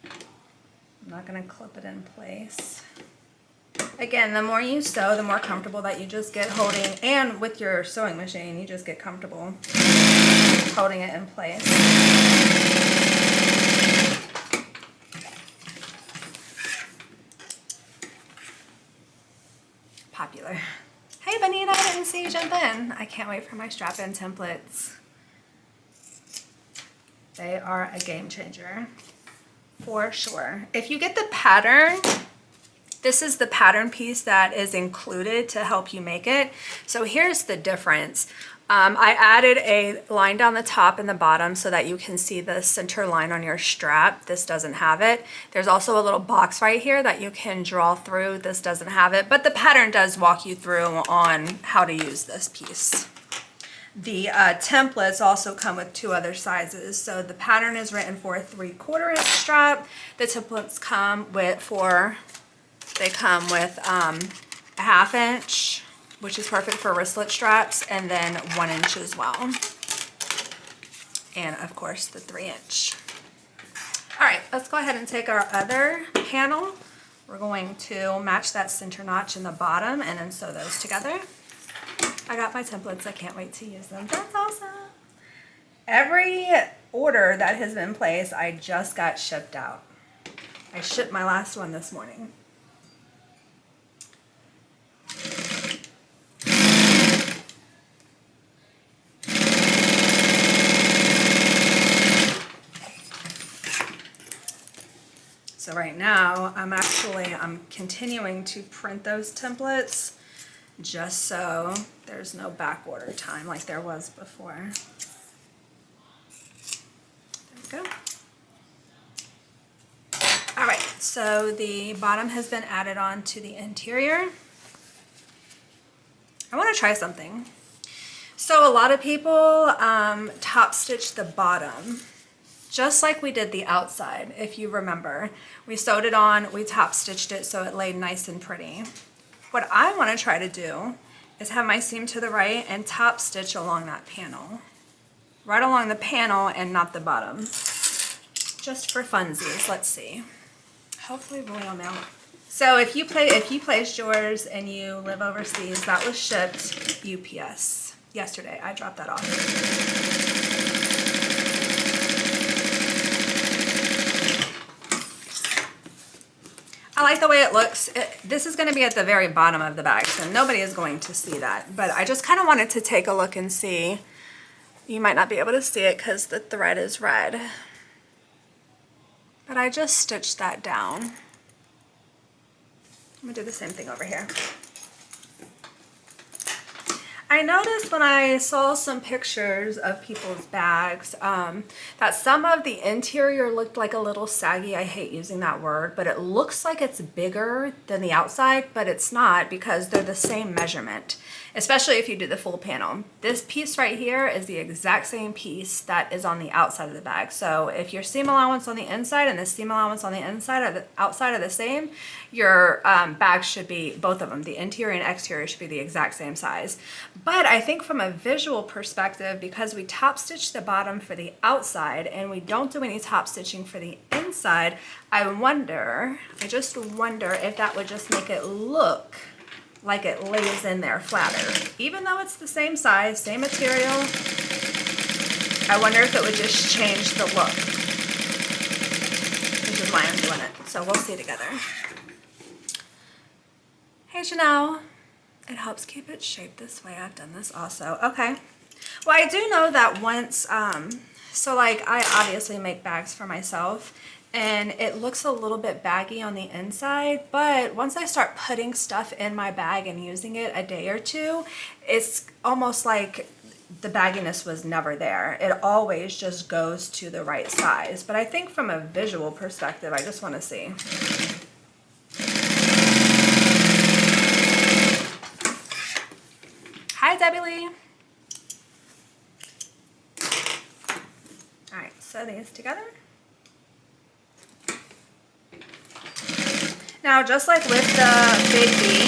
I'm not going to clip it in place. Again, the more you sew, the more comfortable that you just get holding, and with your sewing machine, you just get comfortable holding it in place. Popular. Hey Benita, I didn't see you jump in. I can't wait for my strap-in templates. They are a game changer for sure. If you get the pattern, this is the pattern piece that is included to help you make it. So here's the difference. I added a line down the top and the bottom so that you can see the center line on your strap. This doesn't have it. There's also a little box right here that you can draw through. This doesn't have it, but the pattern does walk you through on how to use this piece. The templates also come with two other sizes. So the pattern is written for a 3/4 inch strap. The templates come with a 1/2 inch, which is perfect for wristlet straps, and then 1 inch as well. And of course the 3 inch. All right, let's go ahead and take our other panel. We're going to match that center notch in the bottom and then sew those together. I got my templates, I can't wait to use them. That's awesome. Every order that has been placed, I just got shipped out. I shipped my last one this morning. So right now, I'm continuing to print those templates just so there's no back order time like there was before. There we go. All right, so the bottom has been added on to the interior. I want to try something. So a lot of people top stitch the bottom, just like we did the outside, if you remember. We sewed it on, we top stitched it so it laid nice and pretty. What I want to try to do is have my seam to the right and top stitch along that panel. Right along the panel and not the bottom. Just for funsies, let's see. Hopefully really on out. So if you placed yours and you live overseas, that was shipped UPS yesterday. I dropped that off. I like the way it looks. This is going to be at the very bottom of the bag, so nobody is going to see that. But I just kind of wanted to take a look and see. You might not be able to see it because the thread is red. But I just stitched that down. I'm going to do the same thing over here. I noticed when I saw some pictures of people's bags that some of the interior looked like a little saggy. I hate using that word, but it looks like it's bigger than the outside, but it's not because they're the same measurement, especially if you do the full panel. This piece right here is the exact same piece that is on the outside of the bag. So if your seam allowance on the inside and the seam allowance on the inside or the outside are the same, your bag should be, both of them, the interior and exterior should be the exact same size. But I think from a visual perspective, because we top stitch the bottom for the outside and we don't do any top stitching for the inside, I just wonder if that would just make it look like it lays in there flatter. Even though it's the same size, same material, I wonder if it would just change the look, which is why I'm doing it. So we'll see together. Hey Janelle, it helps keep it shaped this way. I've done this also. Okay. Well, I do know that once, so like I obviously make bags for myself and it looks a little bit baggy on the inside, but once I start putting stuff in my bag and using it a day or two, it's almost like the bagginess was never there. It always just goes to the right size. But I think from a visual perspective, I just want to see. Hi, Debbie Lee. All right, sew these together. Now, just like with the Big B,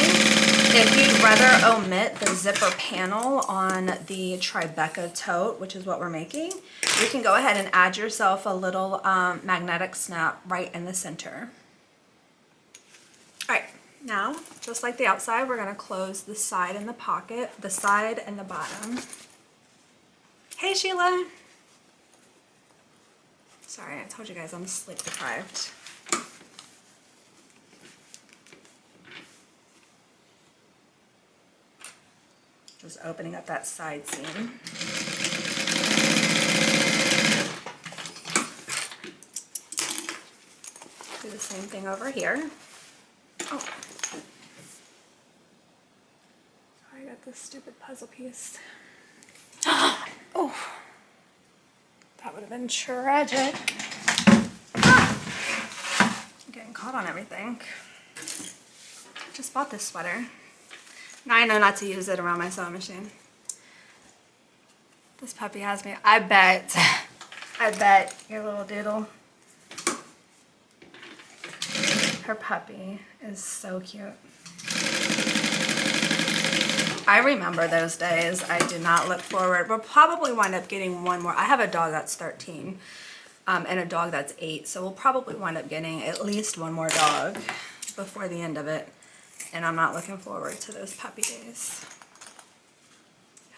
if you'd rather omit the zipper panel on the TriBeca Tote, which is what we're making, you can go ahead and add yourself a little magnetic snap right in the center. All right. Now, just like the outside, we're going to close the side and the pocket, the side and the bottom. Hey, Sheila. Sorry, I told you guys I'm sleep deprived. Just opening up that side seam. Do the same thing over here. Oh. Sorry, I got this stupid puzzle piece. Oh, that would have been tragic. Ah. I'm getting caught on everything. Just bought this sweater. Now I know not to use it around my sewing machine. This puppy has me. I bet your little doodle. Her puppy is so cute. I remember those days. I do not look forward. We'll probably wind up getting one more. I have a dog that's 13 and a dog that's 8. So we'll probably wind up getting at least one more dog before the end of it. And I'm not looking forward to those puppy days.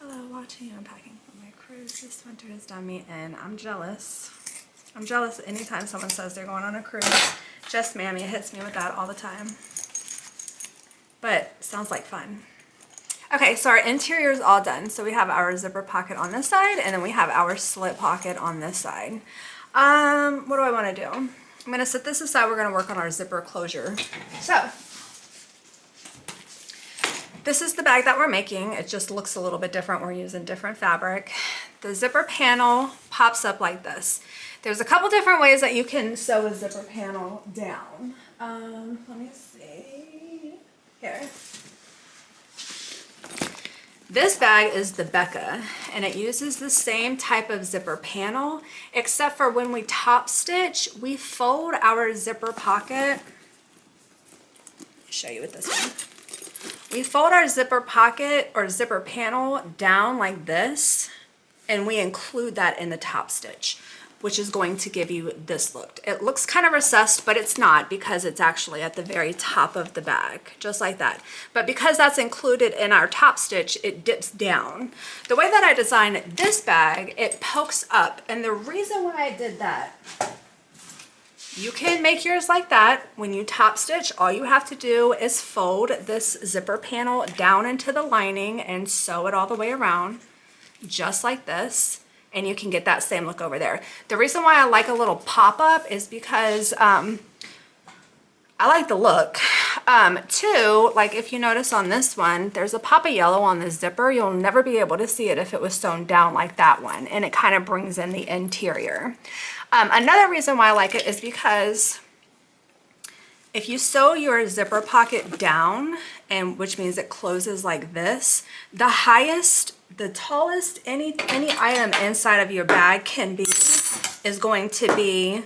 Hello, watching and unpacking for my cruise. This winter has done me in. I'm jealous. I'm jealous anytime someone says they're going on a cruise. Just Mammy hits me with that all the time. But sounds like fun. Okay, so our interior is all done. So we have our zipper pocket on this side, and then we have our slit pocket on this side. What do I want to do? I'm going to set this aside. We're going to work on our zipper closure. So this is the bag that we're making. It just looks a little bit different. We're using different fabric. The zipper panel pops up like this. There's a couple different ways that you can sew a zipper panel down. Let me see. Here. This bag is the Becca, and it uses the same type of zipper panel, except for when we top stitch, we fold our zipper pocket. I'll show you with this one. We fold our zipper pocket or zipper panel down like this, and we include that in the top stitch, which is going to give you this look. It looks kind of recessed, but it's not because it's actually at the very top of the bag, just like that. But because that's included in our top stitch, it dips down. The way that I designed this bag, it pokes up. And the reason why I did that You can make yours like that. When you top stitch, all you have to do is fold this zipper panel down into the lining and sew it all the way around, just like this. And you can get that same look over there. The reason why I like a little pop-up is because I like the look. Two, like if you notice on this one, there's a pop of yellow on the zipper. You'll never be able to see it if it was sewn down like that one. And it kind of brings in the interior. Another reason why I like it is because if you sew your zipper pocket down, and which means it closes like this, the highest, the tallest any item inside of your bag can be is going to be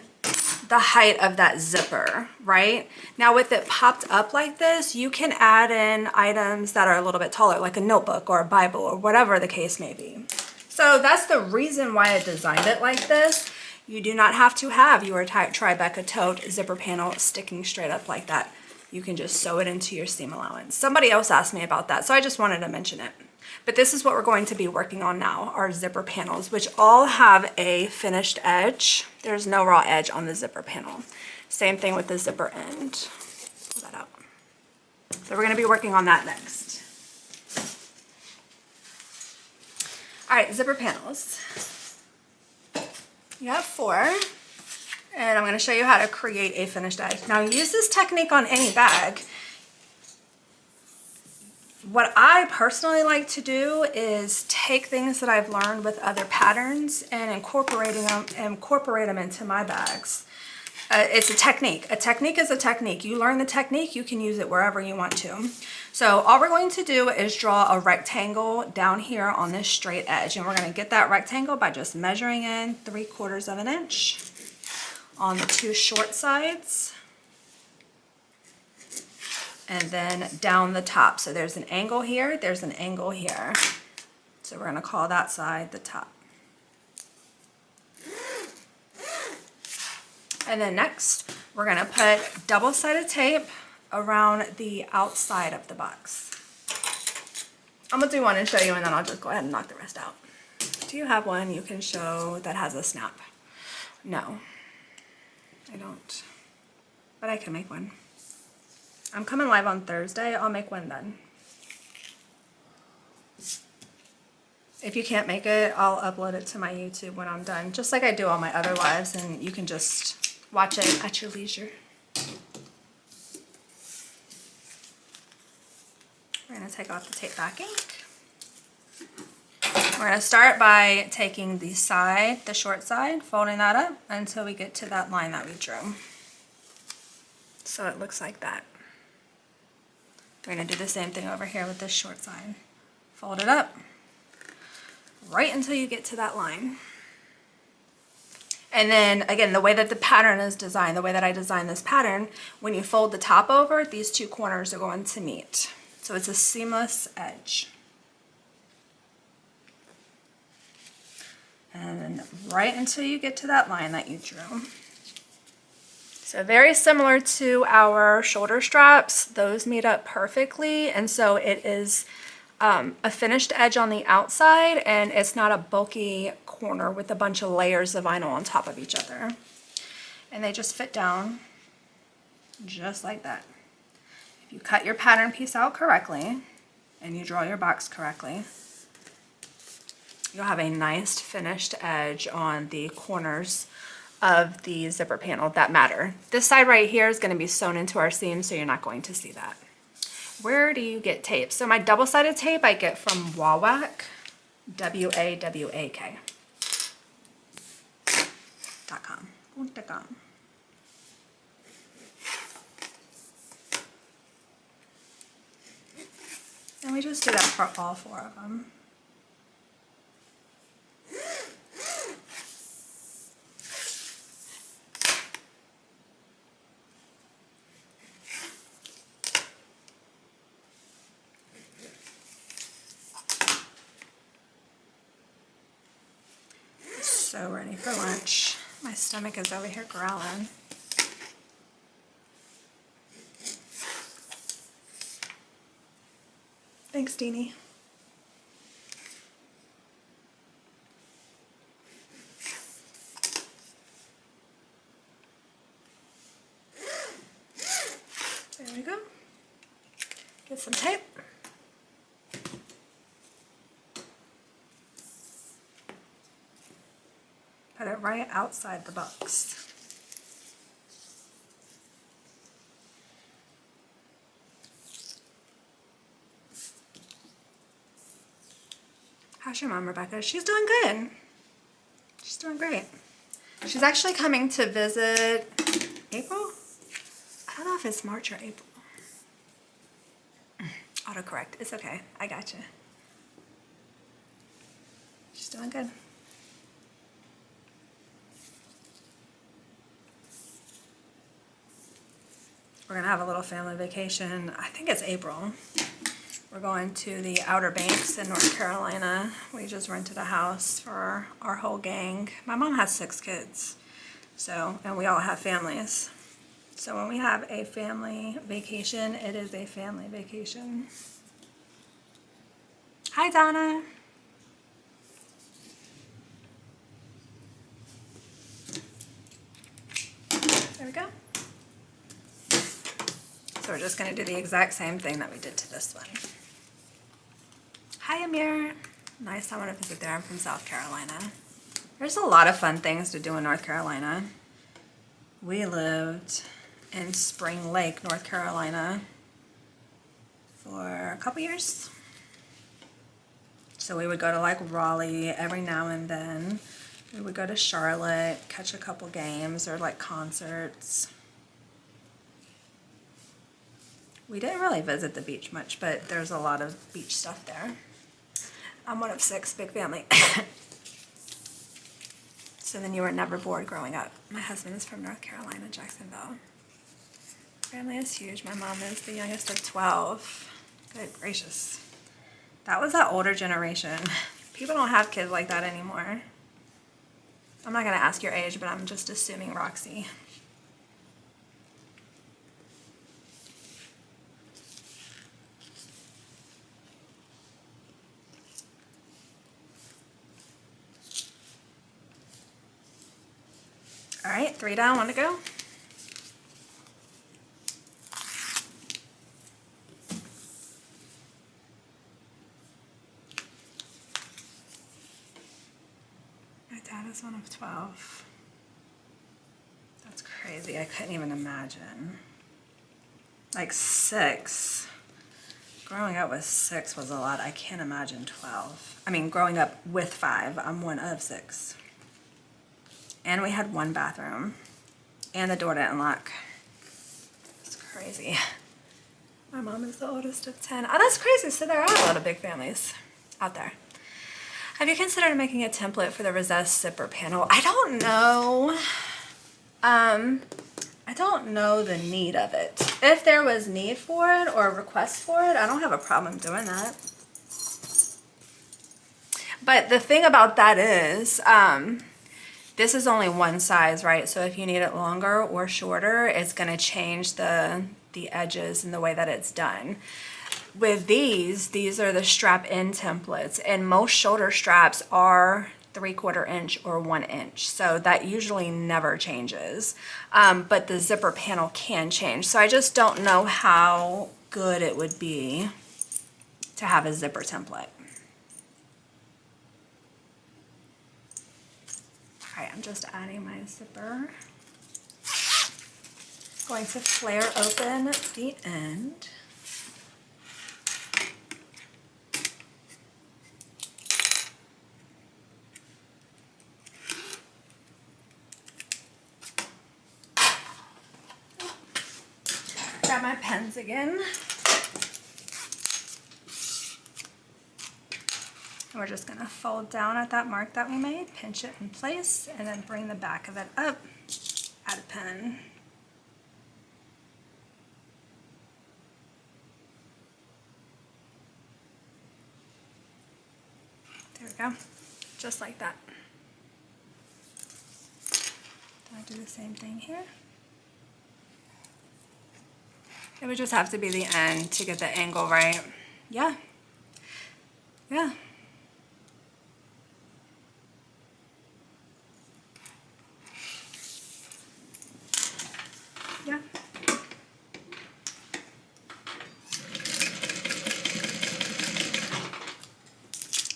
the height of that zipper, right? Now with it popped up like this, you can add in items that are a little bit taller, like a notebook or a Bible or whatever the case may be. So that's the reason why I designed it like this. You do not have to have your TriBeca Tote zipper panel sticking straight up like that. You can just sew it into your seam allowance. Somebody else asked me about that, so I just wanted to mention it. But this is what we're going to be working on now, our zipper panels, which all have a finished edge. There's no raw edge on the zipper panel. Same thing with the zipper end. Pull that out. So we're going to be working on that next. All right, zipper panels. You have 4, and I'm going to show you how to create a finished edge. Now use this technique on any bag. What I personally like to do is take things that I've learned with other patterns and incorporate them into my bags. It's a technique. A technique is a technique. You learn the technique, you can use it wherever you want to. So all we're going to do is draw a rectangle down here on this straight edge, and we're going to get that rectangle by just measuring in 3/4 of an inch on the 2 short sides, and then down the top. So there's an angle here, there's an angle here. So we're going to call that side the top. And then next, we're going to put double-sided tape around the outside of the box. I'm going to do one and show you, and then I'll just go ahead and knock the rest out. Do you have one you can show that has a snap? No, I don't. But I can make one. I'm coming live on Thursday. I'll make one then. If you can't make it, I'll upload it to my YouTube when I'm done, just like I do all my other lives, and you can just watch it at your leisure. We're going to take off the tape backing. We're going to start by taking the side, the short side, folding that up until we get to that line that we drew. So it looks like that. We're going to do the same thing over here with this short side. Fold it up right until you get to that line. And then again, the way that the pattern is designed, the way that I designed this pattern, when you fold the top over, these 2 corners are going to meet. So it's a seamless edge. And then right until you get to that line that you drew. So very similar to our shoulder straps, those meet up perfectly. And so it is a finished edge on the outside, and it's not a bulky corner with a bunch of layers of vinyl on top of each other. And they just fit down just like that. If you cut your pattern piece out correctly and you draw your box correctly, you'll have a nice finished edge on the corners of the zipper panel that matter. This side right here is going to be sewn into our seam, so you're not going to see that. Where do you get tape? So my double-sided tape I get from Wawak, W-A-W-A-K. .com. And we just do that for all 4 of them. So ready for lunch. My stomach is over here growling. Thanks, Deanie. some tape. Put it right outside the box. How's your mom, Rebecca? She's doing good. She's doing great. She's actually coming to visit April? I don't know if it's March or April. Autocorrect. It's okay. I got you. She's doing good. We're going to have a little family vacation. I think it's April. We're going to the Outer Banks in North Carolina. We just rented a house for our whole gang. My mom has 6 kids, and we all have families. So when we have a family vacation, it is a family vacation. Hi, Donna. There we go. So we're just going to do the exact same thing that we did to this one. Hi, Amir. Nice, I want to visit there. I'm from South Carolina. There's a lot of fun things to do in North Carolina. We lived in Spring Lake, North Carolina for a couple years. So we would go to like Raleigh every now and then. We would go to Charlotte, catch a couple games or like concerts. We didn't really visit the beach much, but there's a lot of beach stuff there. I'm one of 6, big family. So then you were never bored growing up. My husband is from North Carolina, Jacksonville. Family is huge. My mom is the youngest of 12. Good gracious. That was that older generation. People don't have kids like that anymore. I'm not going to ask your age, but I'm just assuming Roxy. All right, 3 down, 1 to go. My dad is one of 12. That's crazy. I couldn't even imagine. Like 6. Growing up with 6 was a lot. I can't imagine 12. I mean, growing up with 5, I'm one of 6. And we had 1 bathroom. And the door didn't lock. It's crazy. My mom is the oldest of 10. Oh, that's crazy. So there are a lot of big families out there. Have you considered making a template for the recessed zipper panel? I don't know. I don't know the need of it. If there was need for it or a request for it, I don't have a problem doing that. But the thing about that is, this is only one size, right? So if you need it longer or shorter, it's going to change the edges and the way that it's done. With these are the strap-in templates, and most shoulder straps are 3/4 inch or 1 inch. So that usually never changes. But the zipper panel can change. So I just don't know how good it would be to have a zipper template. All right, I'm just adding my zipper. Going to flare open the end. Grab my pens again. And we're just going to fold down at that mark that we made, pinch it in place, and then bring the back of it up, add a pen. There we go, just like that. Then I do the same thing here. It would just have to be the end to get the angle right. Yeah. Yeah. Yeah.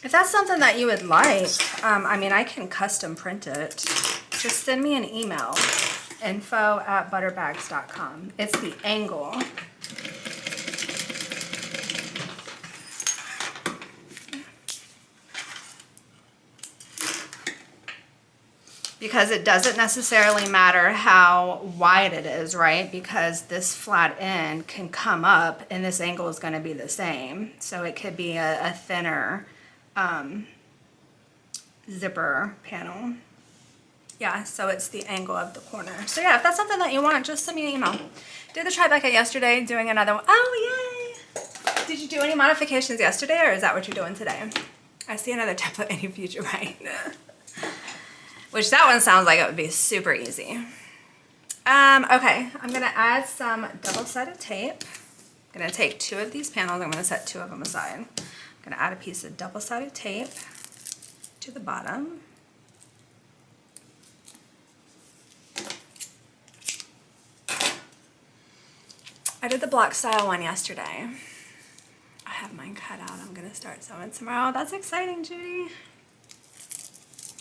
If that's something that you would like, I mean, I can custom print it. Just send me an email, info@butterbags.com. It's the angle. Because it doesn't necessarily matter how wide it is, right? Because this flat end can come up and this angle is going to be the same. So it could be a thinner zipper panel. Yeah, so it's the angle of the corner. So yeah, if that's something that you want, just send me an email. Did the TriBeca yesterday, doing another one. Oh, yay! Did you do any modifications yesterday, or is that what you're doing today? I see another template in your future, right? Which that one sounds like it would be super easy. Okay, I'm gonna add some double-sided tape. I'm gonna take 2 of these panels, I'm gonna set 2 of them aside. I'm gonna add a piece of double-sided tape to the bottom. I did the block style one yesterday. I have mine cut out. I'm gonna start sewing tomorrow. That's exciting, Judy.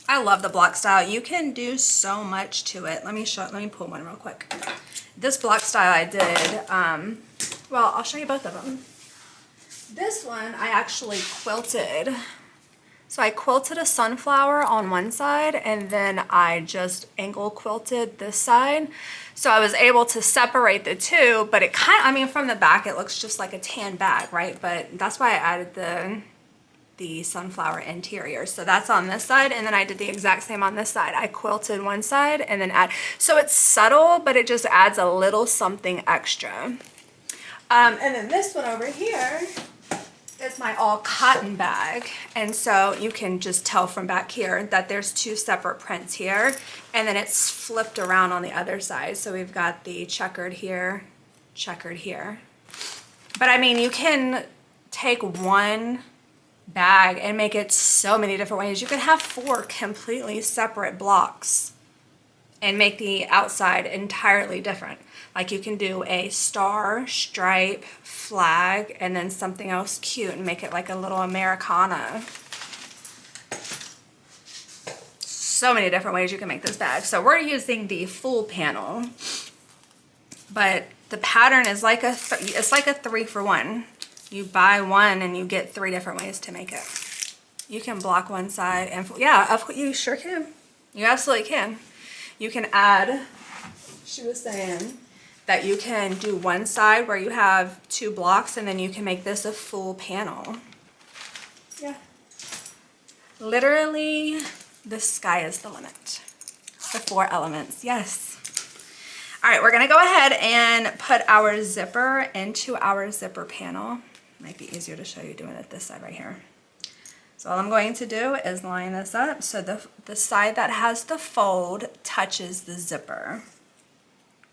I love the block style. You can do so much to it. Let me pull one real quick. This block style I did, well, I'll show you both of them. This one I actually quilted. So I quilted a sunflower on one side and then I just angle quilted this side. So I was able to separate the two, but it kind of, I mean, from the back it looks just like a tan bag, right? But that's why I added the sunflower interior. So that's on this side, and then I did the exact same on this side. I quilted one side and then so it's subtle, but it just adds a little something extra. And then this one over here is my all cotton bag, and so you can just tell from back here that there's 2 separate prints here, and then it's flipped around on the other side. So we've got the checkered here, checkered here. But I mean, you can take one bag and make it so many different ways. You could have 4 completely separate blocks and make the outside entirely different. Like you can do a star, stripe, flag, and then something else cute and make it like a little Americana. So many different ways you can make this bag. So we're using the full panel, but the pattern is like it's like a 3-for-1. You buy one and you get 3 different ways to make it. You can block one side and yeah, you sure can. You absolutely can. You can add, she was saying that you can do one side where you have 2 blocks and then you can make this a full panel. Yeah. Literally, the sky is the limit. The 4 elements, yes. All right, we're gonna go ahead and put our zipper into our zipper panel. Might be easier to show you doing it this side right here. So all I'm going to do is line this up so the side that has the fold touches the zipper.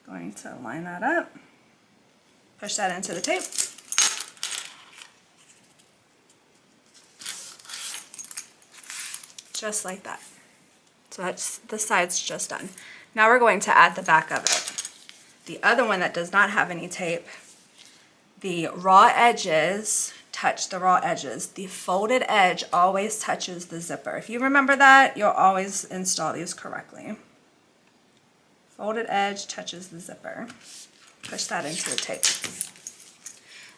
Going to line that up, push that into the tape. Just like that. So that's the side's just done. Now we're going to add the back of it. The other one that does not have any tape, the raw edges touch the raw edges. The folded edge always touches the zipper. If you remember that, you'll always install these correctly. Folded edge touches the zipper. Push that into the tape.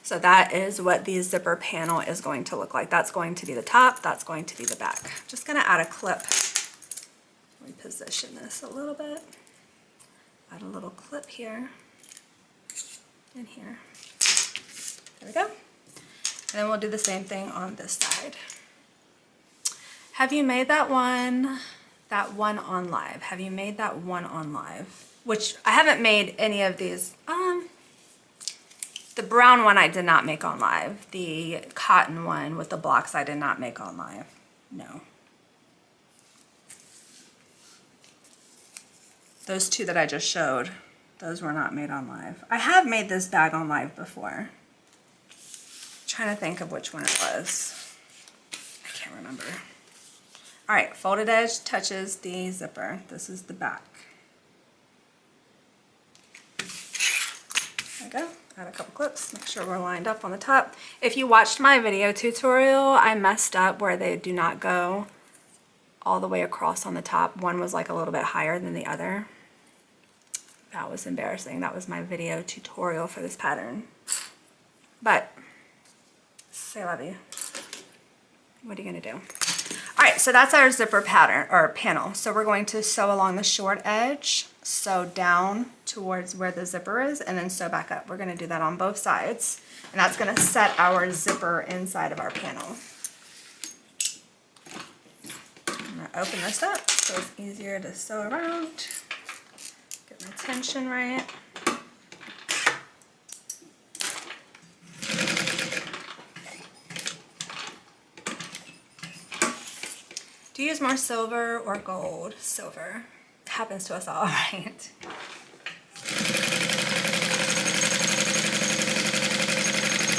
So that is what the zipper panel is going to look like. That's going to be the top, that's going to be the back. I'm just gonna add a clip. Reposition this a little bit. Add a little clip here and here. There we go. And then we'll do the same thing on this side. Have you made that one on live? Have you made that one on live? Which I haven't made any of these. The brown one I did not make on live. The cotton one with the blocks I did not make on live. No. Those 2 that I just showed, those were not made on live. I have made this bag on live before. Trying to think of which one it was. I can't remember. All right, folded edge touches the zipper. This is the back. There we go. Add a couple clips, make sure we're lined up on the top. If you watched my video tutorial, I messed up where they do not go all the way across on the top. One was like a little bit higher than the other. That was embarrassing. That was my video tutorial for this pattern. But, say love you. What are you gonna do? All right, so that's our zipper pattern, or panel. So we're going to sew along the short edge, sew down towards where the zipper is, and then sew back up. We're gonna do that on both sides, and that's gonna set our zipper inside of our panel. I'm gonna open this up so it's easier to sew around. Get my tension right. Do you use more silver or gold? Silver. Happens to us all, right?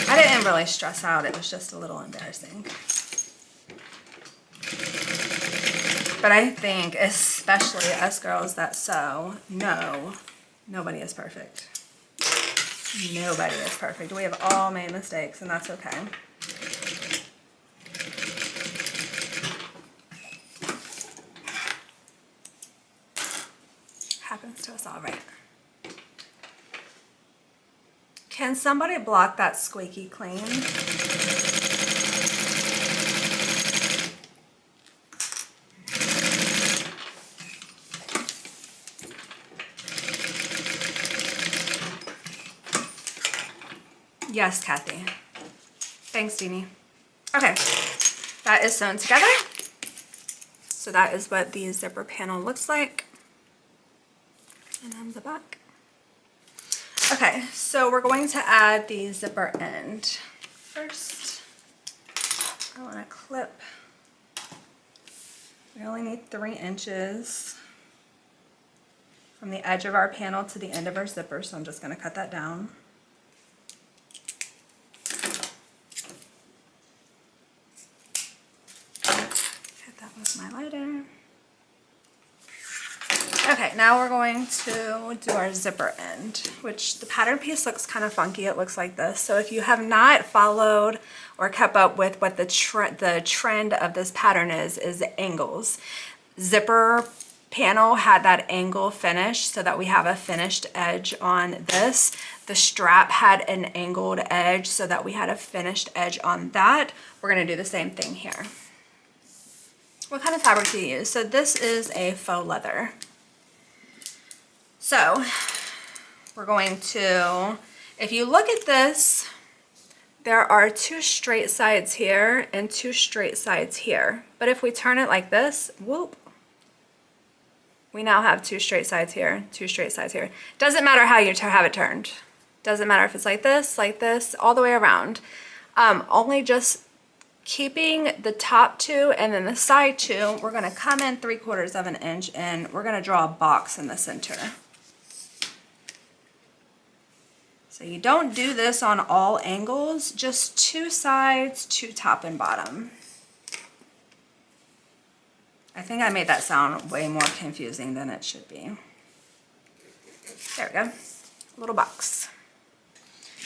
I didn't really stress out. It was just a little embarrassing. But I think, especially us girls that sew, no, nobody is perfect. Nobody is perfect. We have all made mistakes, and that's okay. Happens to us all, right? Can somebody block that squeaky clean? Yes, Kathy. Thanks, Deanie. Okay, that is sewn together. So that is what the zipper panel looks like. And then the back. Okay, so we're going to add the zipper end. First, I want to clip. We only need 3 inches from the edge of our panel to the end of our zipper, so I'm just going to cut that down. Hit that with my lighter. Okay, now we're going to do our zipper end, which the pattern piece looks kind of funky. It looks like this. So if you have not followed or kept up with what the trend of this pattern is angles. Zipper panel had that angle finish so that we have a finished edge on this. The strap had an angled edge so that we had a finished edge on that. We're going to do the same thing here. What kind of fabric do you use? So this is a faux leather. So we're going to, if you look at this, there are 2 straight sides here and 2 straight sides here. But if we turn it like this, whoop, we now have 2 straight sides here, 2 straight sides here. Doesn't matter how you have it turned. Doesn't matter if it's like this, all the way around. Only just keeping the top 2 and then the side 2, we're gonna come in 3/4 of an inch and we're gonna draw a box in the center. So you don't do this on all angles, just 2 sides, 2 top and bottom. I think I made that sound way more confusing than it should be. There we go, a little box.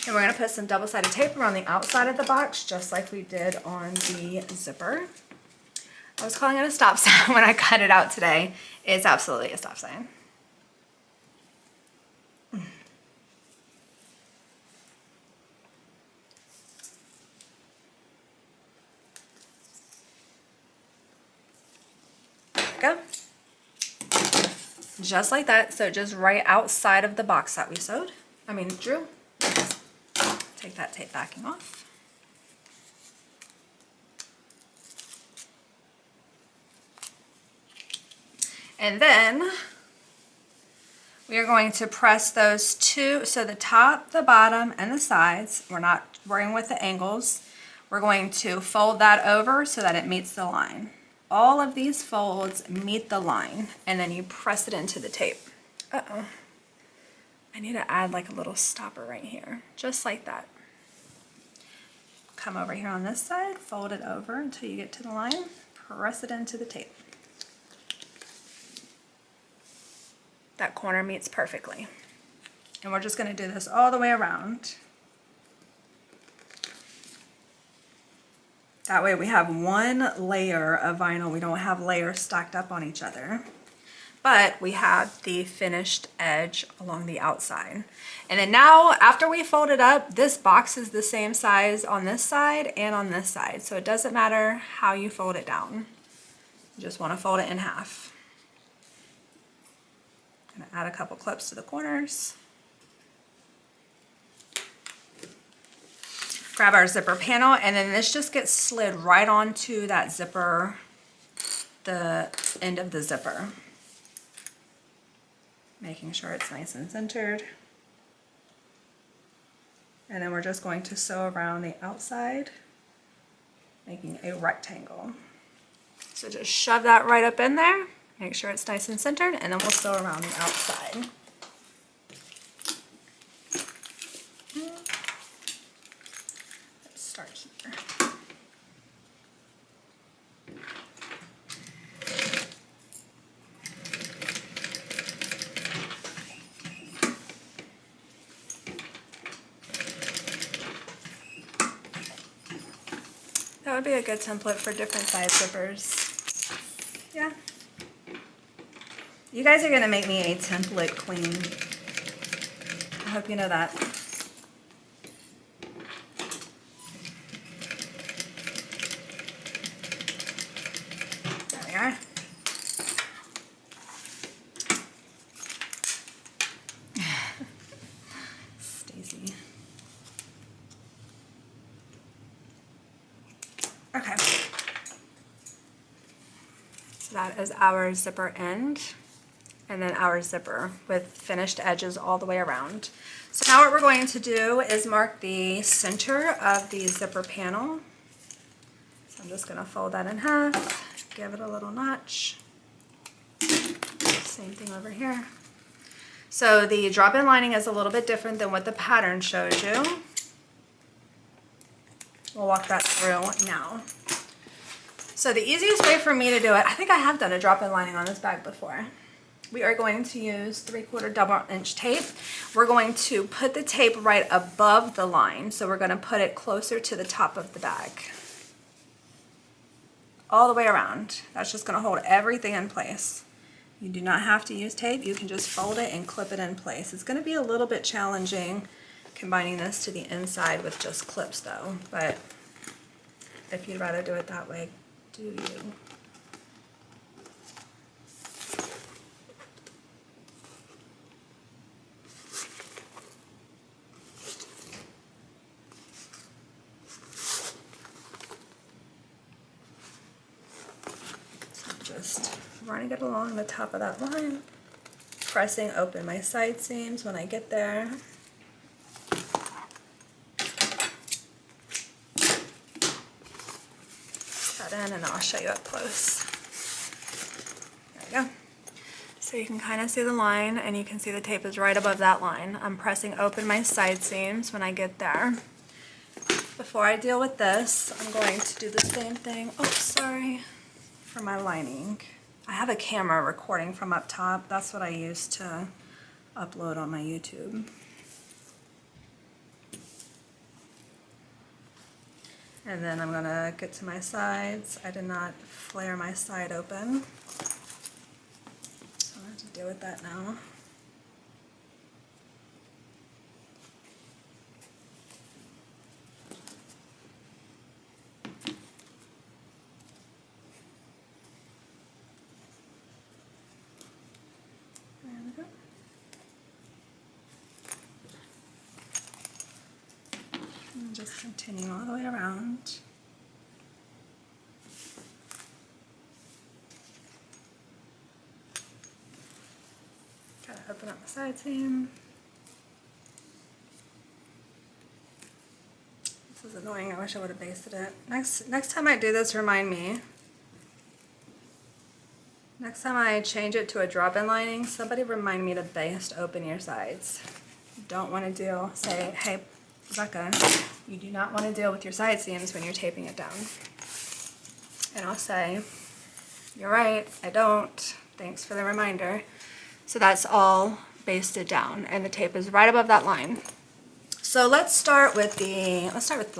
And we're gonna put some double-sided tape around the outside of the box, just like we did on the zipper. I was calling it a stop sign when I cut it out today. It's absolutely a stop sign. Go. Just like that, so just right outside of the box that we drew. Take that tape backing off. And then we are going to press those 2, so the top, the bottom, and the sides, we're not worrying with the angles. We're going to fold that over so that it meets the line. All of these folds meet the line, and then you press it into the tape. Uh-oh. I need to add like a little stopper right here, just like that. Come over here on this side, fold it over until you get to the line, press it into the tape. That corner meets perfectly. And we're just going to do this all the way around. That way we have one layer of vinyl. We don't have layers stacked up on each other. But we have the finished edge along the outside. And then now, after we fold it up, this box is the same size on this side and on this side. So it doesn't matter how you fold it down. You just want to fold it in half. I'm going to add a couple clips to the corners. Grab our zipper panel, and then this just gets slid right onto that zipper, the end of the zipper. Making sure it's nice and centered. And then we're just going to sew around the outside, making a rectangle. So just shove that right up in there, make sure it's nice and centered, and then we'll sew around the outside. Let's start here. That would be a good template for different size zippers. Yeah. You guys are gonna make me a template queen. I hope you know that. There we are. Stacy. Okay. So that is our zipper end, and then our zipper with finished edges all the way around. So now what we're going to do is mark the center of the zipper panel. So I'm just going to fold that in half, give it a little notch. Same thing over here. So the drop-in lining is a little bit different than what the pattern shows you. We'll walk that through now. So the easiest way for me to do it, I think I have done a drop-in lining on this bag before. We are going to use 3/4 double-inch tape. We're going to put the tape right above the line. So we're going to put it closer to the top of the bag. All the way around. That's just going to hold everything in place. You do not have to use tape. You can just fold it and clip it in place. It's going to be a little bit challenging combining this to the inside with just clips though, but if you'd rather do it that way, do you. So I'm just running it along the top of that line, pressing open my side seams when I get there. In, and I'll show you up close. There we go. So you can kind of see the line, and you can see the tape is right above that line. I'm pressing open my side seams when I get there. Before I deal with this, I'm going to do the same thing, oh sorry, for my lining. I have a camera recording from up top. That's what I use to upload on my YouTube. And then I'm going to get to my sides. I did not flare my side open, so I have to deal with that now. There we go. And just continue all the way around. Gotta open up the side seam. This is annoying. I wish I would have basted it. Next time I do this, remind me. Next time I change it to a drop-in lining, somebody remind me to baste open your sides. You don't want to say, hey, Becca, you do not want to deal with your side seams when you're taping it down. And I'll say, you're right, I don't. Thanks for the reminder. So that's all basted down, and the tape is right above that line. So let's start with the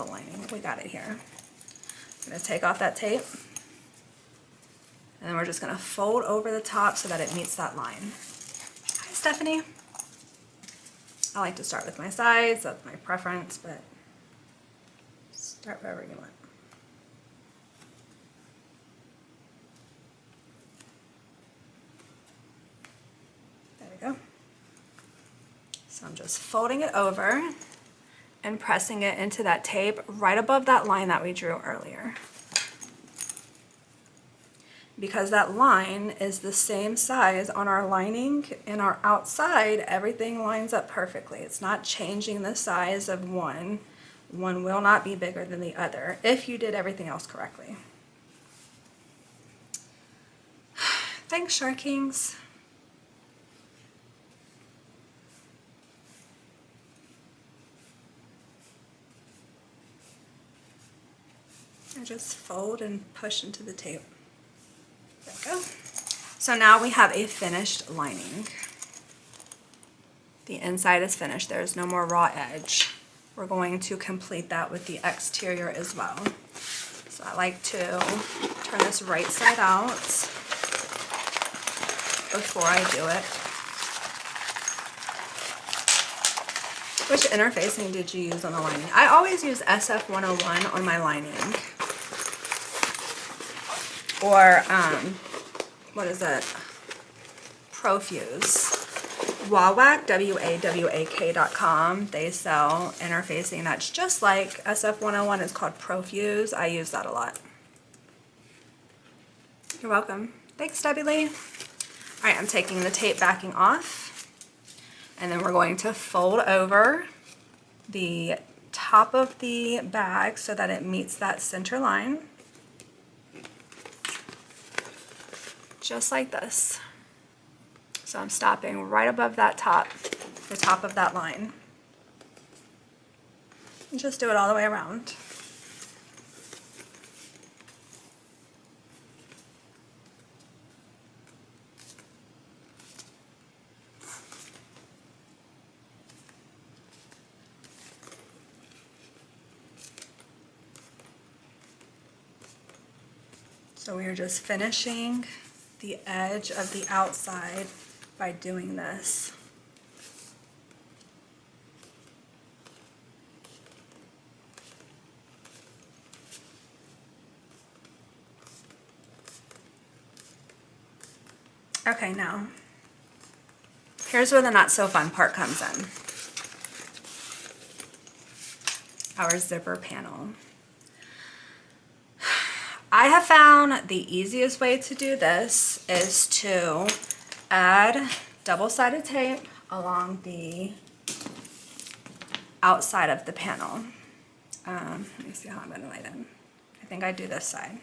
lining. We got it here. I'm gonna take off that tape, and then we're just gonna fold over the top so that it meets that line. Hi, Stephanie. I like to start with my sides, that's my preference, but start wherever you want. There we go. So I'm just folding it over and pressing it into that tape right above that line that we drew earlier. Because that line is the same size on our lining and our outside, everything lines up perfectly. It's not changing the size of one. One will not be bigger than the other if you did everything else correctly. Thanks, Shark Kings. I just fold and push into the tape. There we go. So now we have a finished lining. The inside is finished. There's no more raw edge. We're going to complete that with the exterior as well. So I like to turn this right side out before I do it. Which interfacing did you use on the lining? I always use SF 101 on my lining. Or, what is it? Profuse. Wawak, WAWAK.com. They sell interfacing that's just like SF 101. It's called Profuse. I use that a lot. You're welcome. Thanks, Debbie Lee. All right, I'm taking the tape backing off. And then we're going to fold over the top of the bag so that it meets that center line. Just like this. So I'm stopping right above that top, the top of that line. And just do it all the way around. So we are just finishing the edge of the outside by doing this. Okay, now here's where the not so fun part comes in. Our zipper panel. I have found the easiest way to do this is to add double-sided tape along the outside of the panel. Let me see how I'm going to light in. I think I do this side,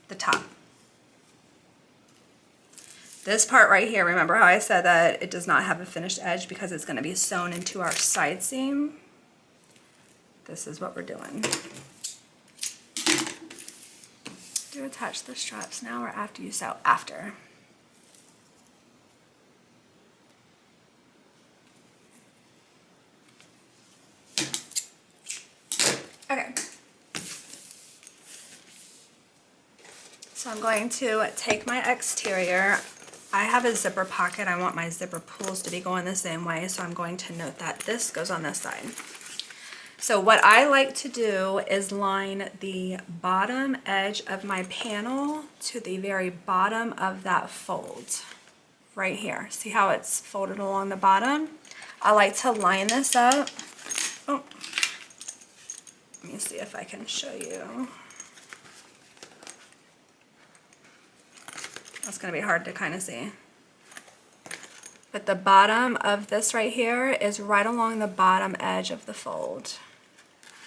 the top. This part right here, remember how I said that it does not have a finished edge because it's going to be sewn into our side seam? This is what we're doing. Do you attach the straps now or after you sew? After. Okay. So I'm going to take my exterior. I have a zipper pocket. I want my zipper pulls to be going the same way, so I'm going to note that this goes on this side. So what I like to do is line the bottom edge of my panel to the very bottom of that fold right here. See how it's folded along the bottom? I like to line this up. Oh, let me see if I can show you. That's going to be hard to kind of see. But the bottom of this right here is right along the bottom edge of the fold.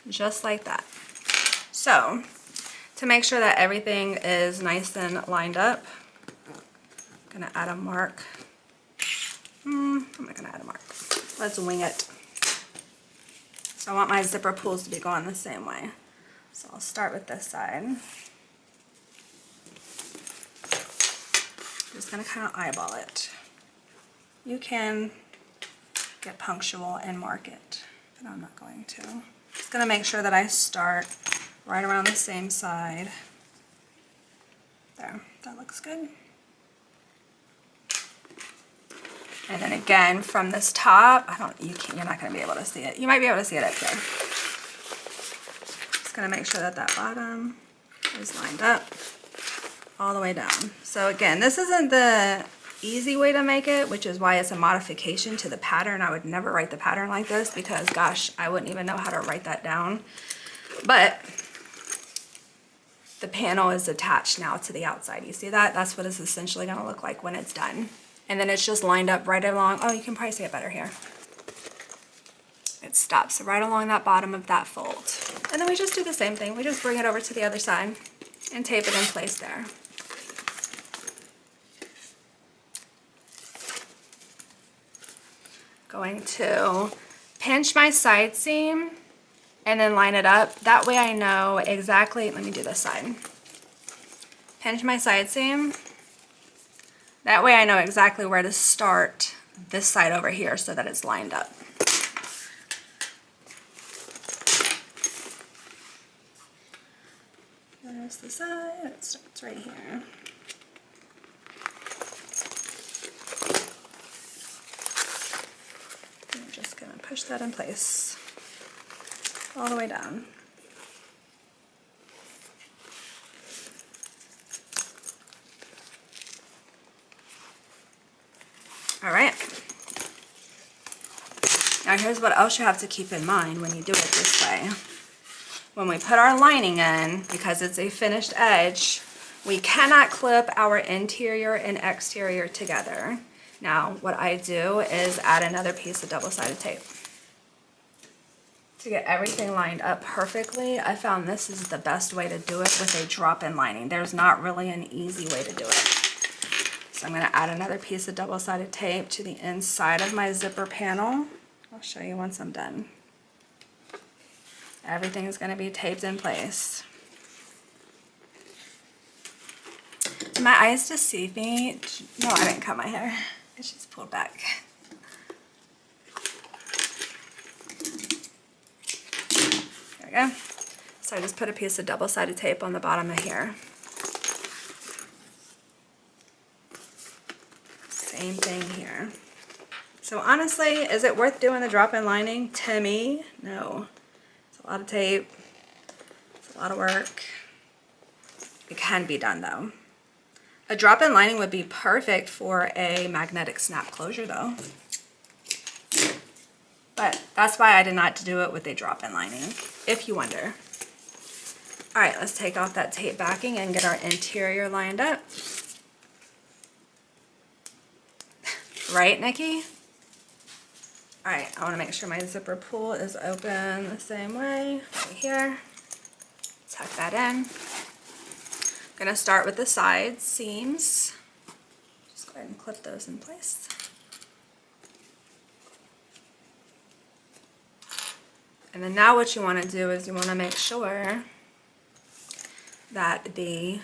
Just like that. So, to make sure that everything is nice and lined up, I'm going to add a mark. I'm not going to add a mark. Let's wing it. So I want my zipper pulls to be going the same way. So I'll start with this side. Just going to kind of eyeball it. You can get punctual and mark it, but I'm not going to. Just going to make sure that I start right around the same side. There, that looks good. And then again from this top, you're not going to be able to see it. You might be able to see it up here. Just going to make sure that that bottom is lined up all the way down. So again, this isn't the easy way to make it, which is why it's a modification to the pattern. I would never write the pattern like this because gosh, I wouldn't even know how to write that down. But the panel is attached now to the outside. You see that? That's what it's essentially going to look like when it's done. And then it's just lined up right along. Oh, you can probably see it better here. It stops right along that bottom of that fold. And then we just do the same thing. We just bring it over to the other side and tape it in place there. Going to pinch my side seam and then line it up. That way I know exactly, let me do this side. Pinch my side seam. That way I know exactly where to start this side over here so that it's lined up. There's the side, it starts right here. I'm just gonna push that in place all the way down. All right. Now here's what else you have to keep in mind when you do it this way. When we put our lining in, because it's a finished edge, we cannot clip our interior and exterior together. Now, what I do is add another piece of double-sided tape. To get everything lined up perfectly, I found this is the best way to do it with a drop-in lining. There's not really an easy way to do it. So I'm going to add another piece of double-sided tape to the inside of my zipper panel. I'll show you once I'm done. Everything is going to be taped in place. Do my eyes deceive me? No, I didn't cut my hair. It's just pulled back. There we go. So I just put a piece of double-sided tape on the bottom of here. Same thing here. So honestly, is it worth doing the drop-in lining? To me, no. It's a lot of tape. It's a lot of work. It can be done though. A drop-in lining would be perfect for a magnetic snap closure though. But that's why I did not do it with a drop-in lining, if you wonder. All right, let's take off that tape backing and get our interior lined up. Right, Nikki? All right, I wanna make sure my zipper pull is open the same way, right here. Tuck that in. I'm gonna start with the side seams. Just go ahead and clip those in place. And then now what you want to do is you want to make sure that the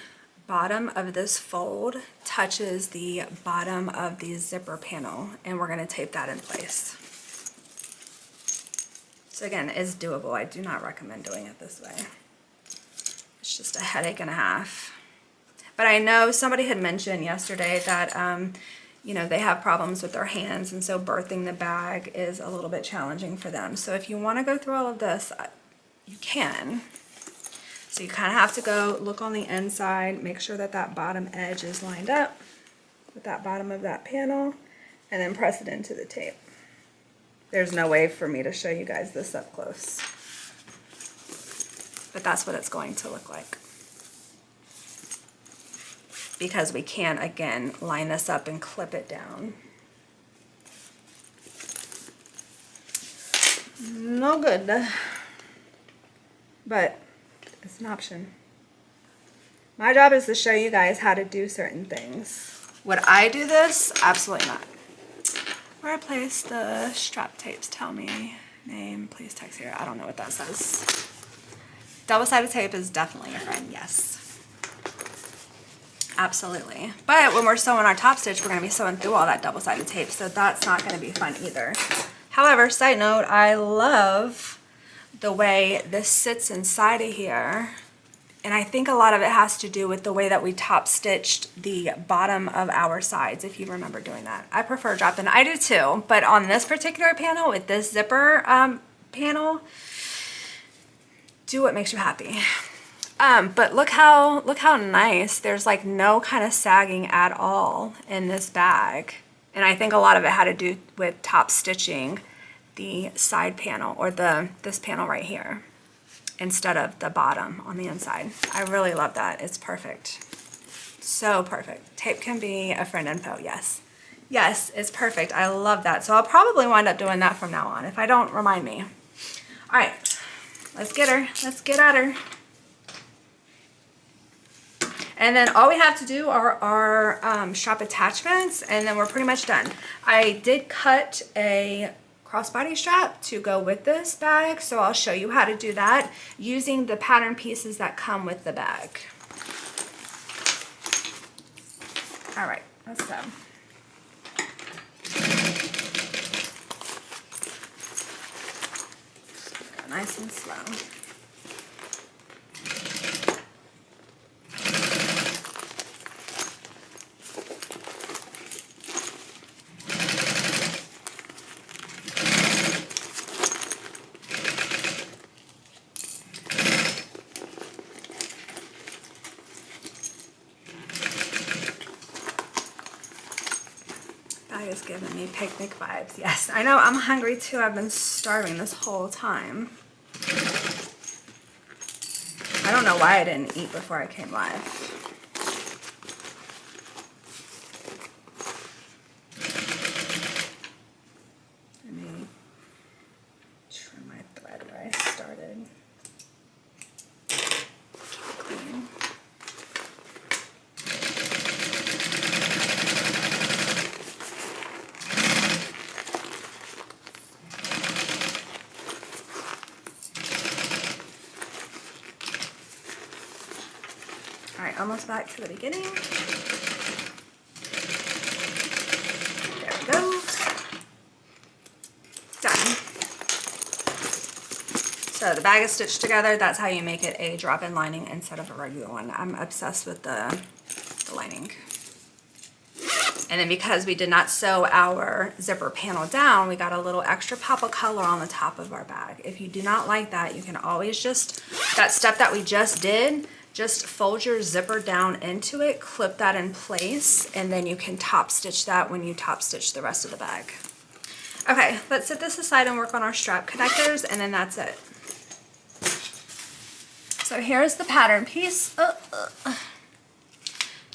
bottom of this fold touches the bottom of the zipper panel, and we're going to tape that in place. So again, it's doable. I do not recommend doing it this way. It's just a headache and a half. But I know somebody had mentioned yesterday that you know, they have problems with their hands, and so birthing the bag is a little bit challenging for them. So if you want to go through all of this, you can. So you kind of have to go look on the inside, make sure that that bottom edge is lined up with that bottom of that panel, and then press it into the tape. There's no way for me to show you guys this up close, but that's what it's going to look like. Because we can, again, line this up and clip it down. No good, but it's an option. My job is to show you guys how to do certain things. Would I do this? Absolutely not. Where I place the strap tapes, tell me. Name, please text here. I don't know what that says. Double-sided tape is definitely your friend, yes. Absolutely. But when we're sewing our top stitch, we're going to be sewing through all that double-sided tape, so that's not going to be fun either. However, side note, I love the way this sits inside of here. And I think a lot of it has to do with the way that we top stitched the bottom of our sides, if you remember doing that. I prefer drop-in. I do too, but on this particular panel with this zipper panel, do what makes you happy. But look how nice. There's like no kind of sagging at all in this bag. And I think a lot of it had to do with top stitching the side panel, or this panel right here, instead of the bottom on the inside. I really love that. It's perfect. So perfect. Tape can be a friend and foe. Yes. Yes, it's perfect. I love that. So I'll probably wind up doing that from now on. If I don't, remind me. All right, let's get her. Let's get at her. And then all we have to do are our strap attachments, and then we're pretty much done. I did cut a crossbody strap to go with this bag, so I'll show you how to do that using the pattern pieces that come with the bag. All right, let's go. Nice and slow. That is giving me picnic vibes. Yes, I know, I'm hungry too. I've been starving this whole time. I don't know why I didn't eat before I came live. Let me trim my thread where I started. Clean. All right, almost back to the beginning. There we go. Done. So the bag is stitched together. That's how you make it a drop-in lining instead of a regular one. I'm obsessed with the lining. And then because we did not sew our zipper panel down, we got a little extra pop of color on the top of our bag. If you do not like that, you can always just, that step that we just did, just fold your zipper down into it, clip that in place, and then you can top stitch that when you top stitch the rest of the bag. Okay, let's set this aside and work on our strap connectors, and then that's it. So here's the pattern piece.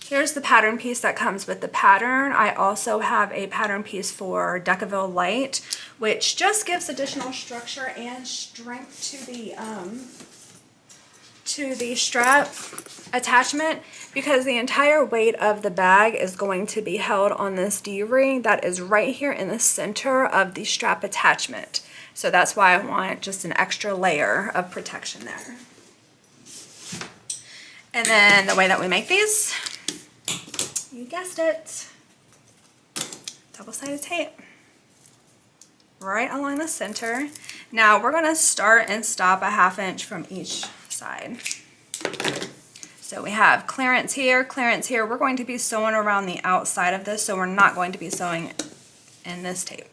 Here's the pattern piece that comes with the pattern. I also have a pattern piece for Decaville Light, which just gives additional structure and strength to the strap attachment, because the entire weight of the bag is going to be held on this D-ring that is right here in the center of the strap attachment. So that's why I want just an extra layer of protection there. And then the way that we make these, you guessed it, double-sided tape right along the center. Now we're going to start and stop a 1/2 inch from each side. So we have clearance here, clearance here. We're going to be sewing around the outside of this, so we're not going to be sewing in this tape.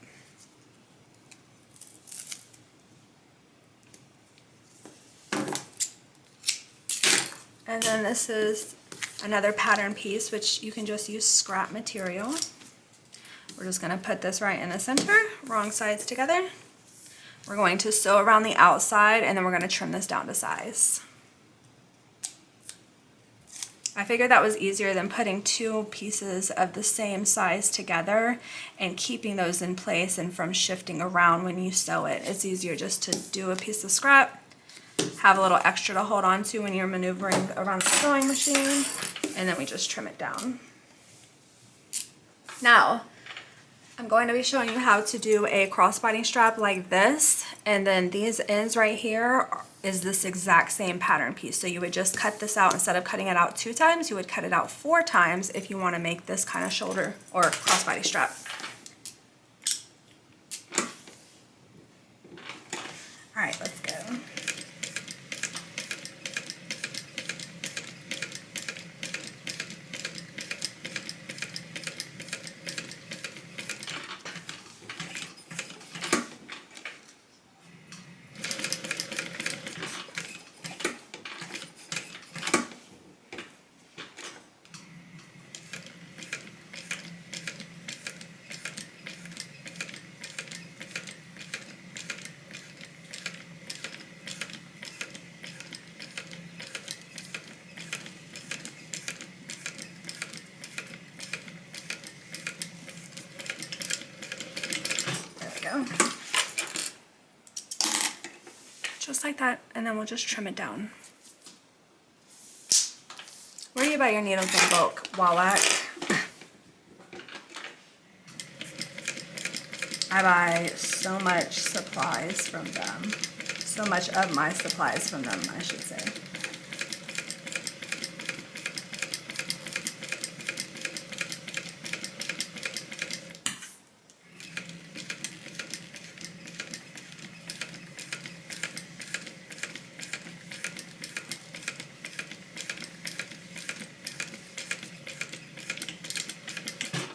And then this is another pattern piece, which you can just use scrap material. We're just going to put this right in the center, wrong sides together. We're going to sew around the outside, and then we're going to trim this down to size. I figured that was easier than putting two pieces of the same size together and keeping those in place and from shifting around when you sew it. It's easier just to do a piece of scrap, have a little extra to hold on to when you're maneuvering around the sewing machine, and then we just trim it down. Now, I'm going to be showing you how to do a crossbody strap like this, and then these ends right here is this exact same pattern piece. So you would just cut this out. Instead of cutting it out 2 times, you would cut it out 4 times if you want to make this kind of shoulder or crossbody strap. All right, let's go. go. Just like that, and then we'll just trim it down. Where do you buy your needles in bulk? Wallach. I buy so much supplies from them. So much of my supplies from them, I should say.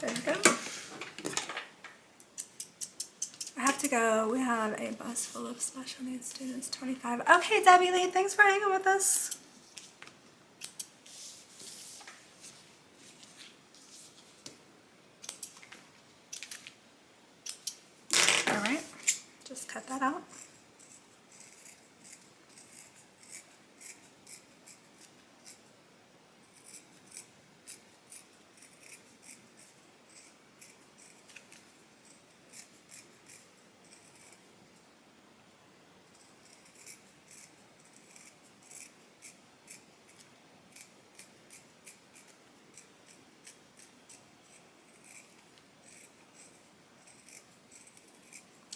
There we go. I have to go. We have a bus full of special needs students, 25. Okay, Debbie Lee, thanks for hanging with us. All right, just cut that out.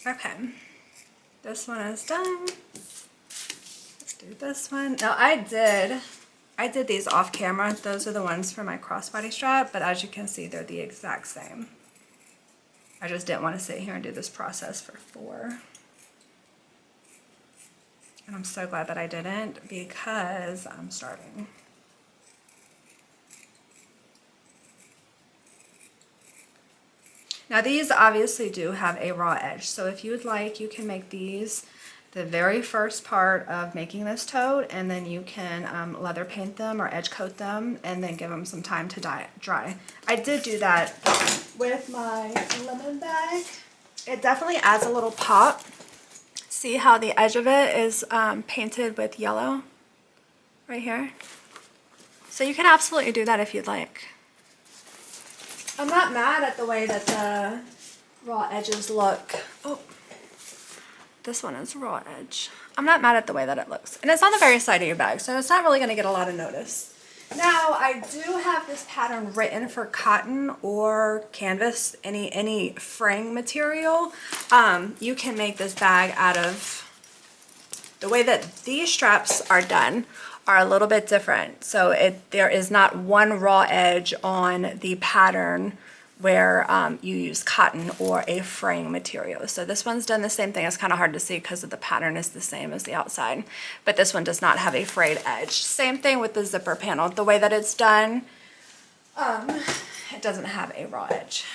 Okay, this one is done. Let's do this one. Now I did these off camera. Those are the ones for my crossbody strap, but as you can see, they're the exact same. I just didn't want to sit here and do this process for 4. And I'm so glad that I didn't, because I'm starving. Now these obviously do have a raw edge, so if you would like, you can make these the very first part of making this tote, and then you can leather paint them or edge coat them and then give them some time to dry. I did do that with my lemon bag. It definitely adds a little pop. See how the edge of it is painted with yellow right here? So you can absolutely do that if you'd like. I'm not mad at the way that the raw edges look. Oh, this one is raw edge. I'm not mad at the way that it looks. And it's on the very side of your bag, so it's not really going to get a lot of notice. Now, I do have this pattern written for cotton or canvas, any fraying material. You can make this bag out of, the way that these straps are done are a little bit different. So there is not one raw edge on the pattern where you use cotton or a fraying material. So this one's done the same thing. It's kind of hard to see because the pattern is the same as the outside, but this one does not have a frayed edge. Same thing with the zipper panel. The way that it's done, it doesn't have a raw edge.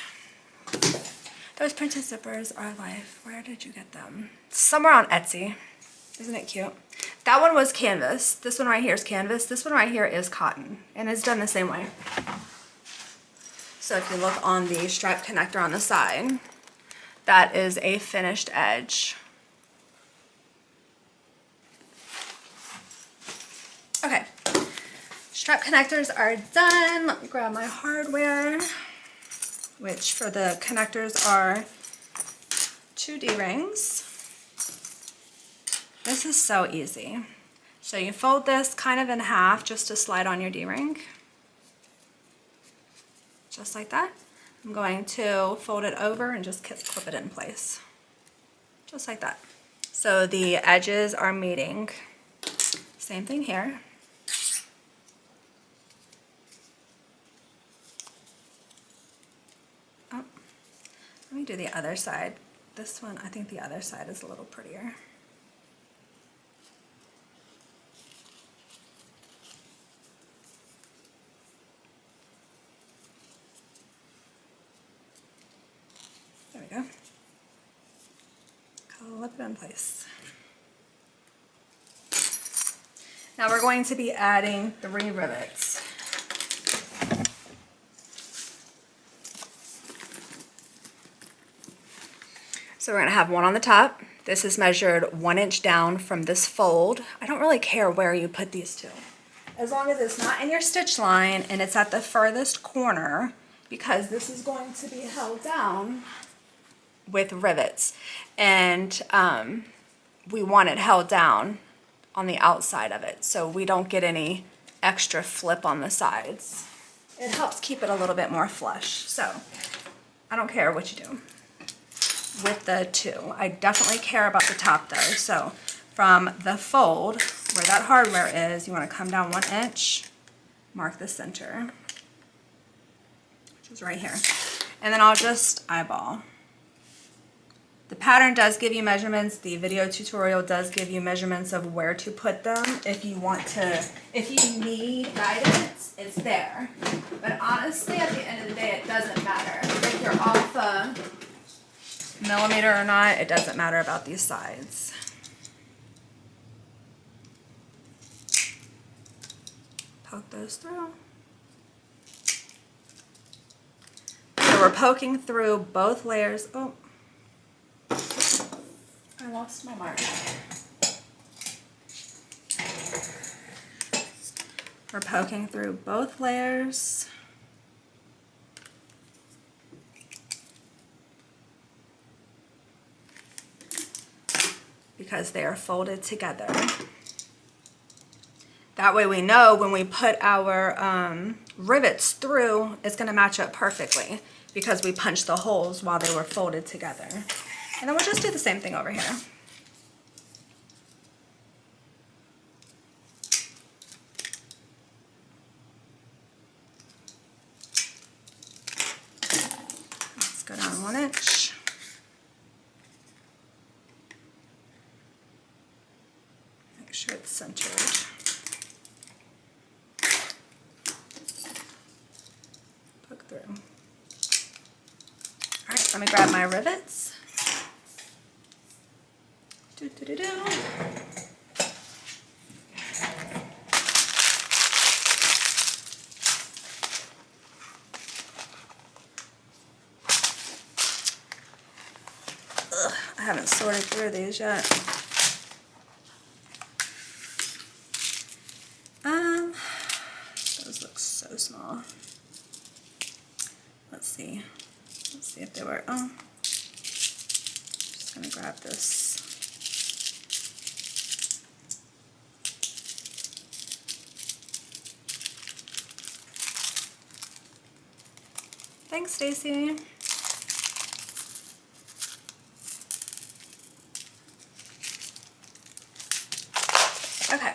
Those printed zippers are life. Where did you get them? Somewhere on Etsy. Isn't it cute? That one was canvas. This one right here is canvas. This one right here is cotton, and it's done the same way. So if you look on the strap connector on the side, that is a finished edge. Okay, strap connectors are done. Let me grab my hardware, which for the connectors are 2 D-rings. This is so easy. So you fold this kind of in half just to slide on your D-ring. Just like that. I'm going to fold it over and just clip it in place. Just like that. So the edges are meeting. Same thing here. Oh, let me do the other side. This one, I think the other side is a little prettier. There we go. Clip it in place. Now we're going to be adding 3 rivets. So we're going to have one on the top. This is measured 1 inch down from this fold. I don't really care where you put these two, as long as it's not in your stitch line and it's at the furthest corner, because this is going to be held down with rivets, and we want it held down on the outside of it so we don't get any extra flip on the sides. It helps keep it a little bit more flush. So I don't care what you do with the two. I definitely care about the top though. So from the fold where that hardware is, you want to come down 1 inch, mark the center, which is right here, and then I'll just eyeball. The pattern does give you measurements. The video tutorial does give you measurements of where to put them. If you want to, if you need guidance, it's there. But honestly, at the end of the day, it doesn't matter. If you're off a millimeter or not, it doesn't matter about these sides. Poke those through. So we're poking through both layers. Oh. I lost my mark. We're poking through both layers. Because they are folded together. That way we know when we put our rivets through, it's going to match up perfectly because we punched the holes while they were folded together. And then we'll just do the same thing over here. Let's go down 1 inch. Make sure it's centered. Poke through. All right, let me grab my rivets. Do-do-do-do. Ugh, I haven't sorted through these yet. Those look so small. Let's see. Let's see if they were. Oh, just gonna grab this. Thanks, Stacy. Okay.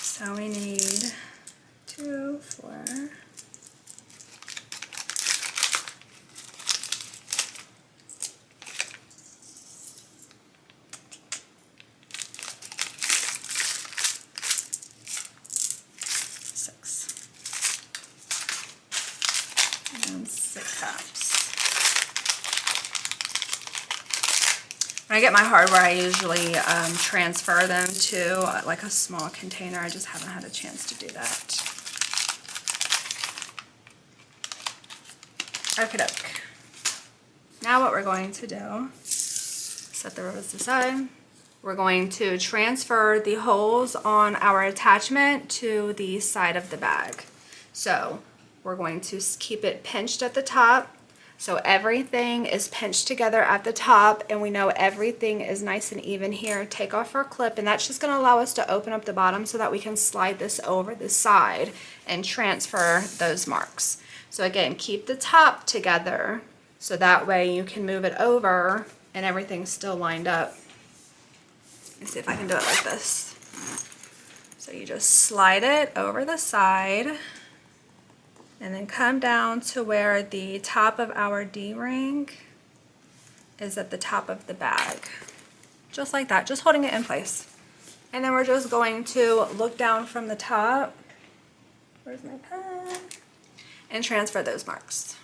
So we need 2, 4. When I get my hardware, I usually transfer them to like a small container. I just haven't had a chance to do that. Okie doke. Now what we're going to do, set the rivets aside. We're going to transfer the holes on our attachment to the side of the bag. So we're going to keep it pinched at the top. So everything is pinched together at the top and we know everything is nice and even here. Take off our clip, and that's just going to allow us to open up the bottom so that we can slide this over the side and transfer those marks. So again, keep the top together so that way you can move it over and everything's still lined up. Let's see if I can do it like this. So you just slide it over the side and then come down to where the top of our D-ring is at the top of the bag. Just like that, just holding it in place. And then we're just going to look down from the top. Where's my pen? And transfer those marks.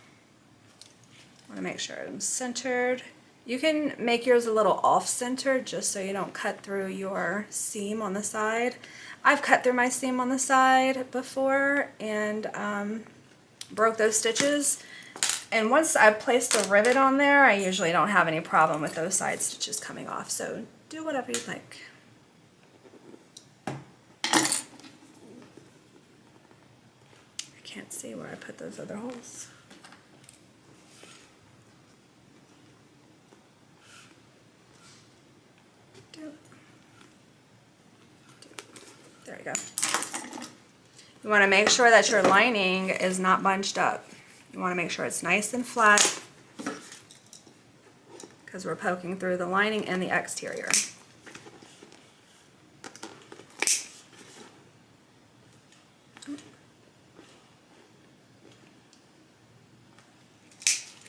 I want to make sure I'm centered. You can make yours a little off-centered just so you don't cut through your seam on the side. I've cut through my seam on the side before and broke those stitches. And once I've placed a rivet on there, I usually don't have any problem with those side stitches coming off. So do whatever you like. can't see where I put those other holes. There we go. You want to make sure that your lining is not bunched up. You want to make sure it's nice and flat because we're poking through the lining and the exterior.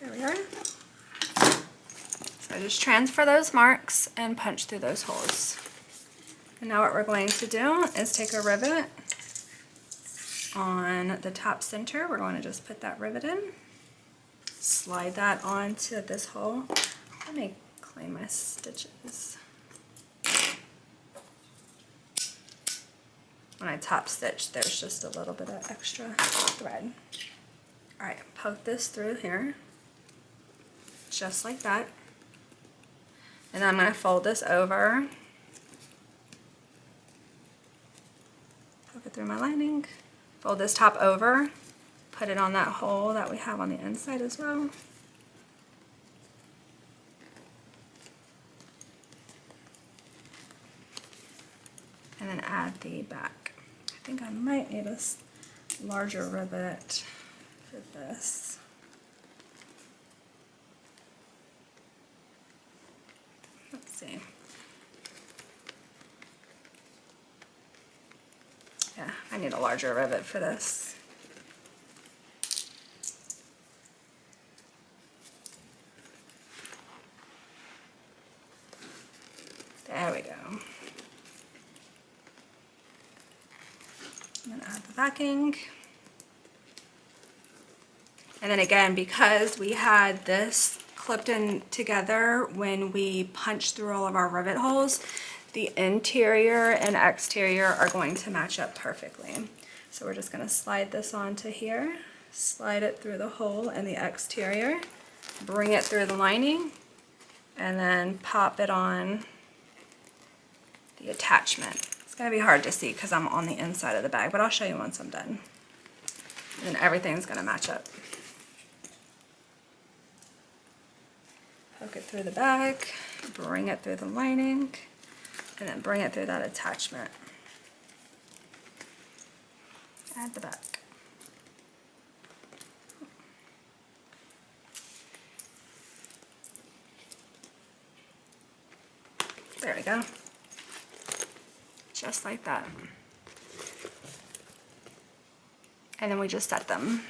There we are. So just transfer those marks and punch through those holes. And now what we're going to do is take a rivet on the top center. We're going to just put that rivet in, slide that onto this hole. Let me clean my stitches. When I top stitch, there's just a little bit of extra thread. All right, poke this through here, just like that. And then I'm going to fold this over, poke it through my lining, fold this top over, put it on that hole that we have on the inside as well. And then add the back. I think I might need a larger rivet for this. Let's see. Yeah, I need a larger rivet for this. There we go. I'm gonna add the backing. And then again, because we had this clipped in together when we punched through all of our rivet holes, the interior and exterior are going to match up perfectly. So we're just going to slide this onto here, slide it through the hole in the exterior, bring it through the lining, and then pop it on the attachment. It's going to be hard to see because I'm on the inside of the bag, but I'll show you once I'm done. And then everything's going to match up. Poke it through the bag, bring it through the lining, and then bring it through that attachment. Add the back. There we go. Just like that. And then we just set them.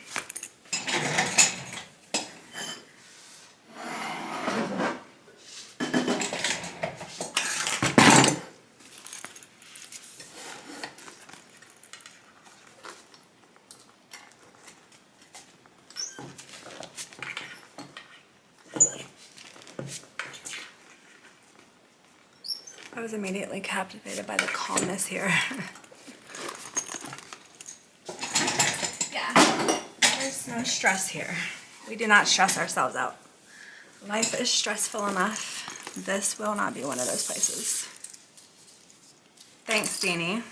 I was immediately captivated by the calmness here. Yeah, there's no stress here. We do not stress ourselves out. Life is stressful enough. This will not be one of those places. Thanks, Deanie.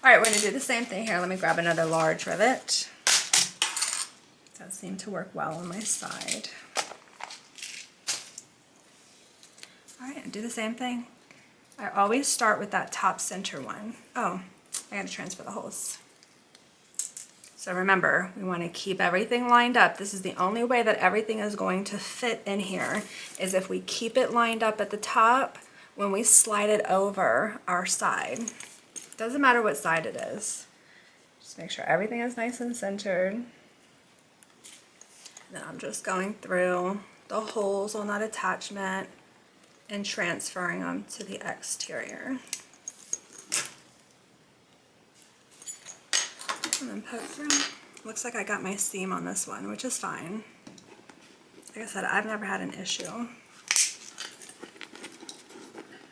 All right, we're gonna do the same thing here. Let me grab another large rivet. Does seem to work well on my side. All right, and do the same thing. I always start with that top center one. Oh, I gotta transfer the holes. So remember, we wanna keep everything lined up. This is the only way that everything is going to fit in here, is if we keep it lined up at the top when we slide it over our side. Doesn't matter what side it is. Just make sure everything is nice and centered. And then I'm just going through the holes on that attachment and transferring them to the exterior. And then poke through. Looks like I got my seam on this one, which is fine. Like I said, I've never had an issue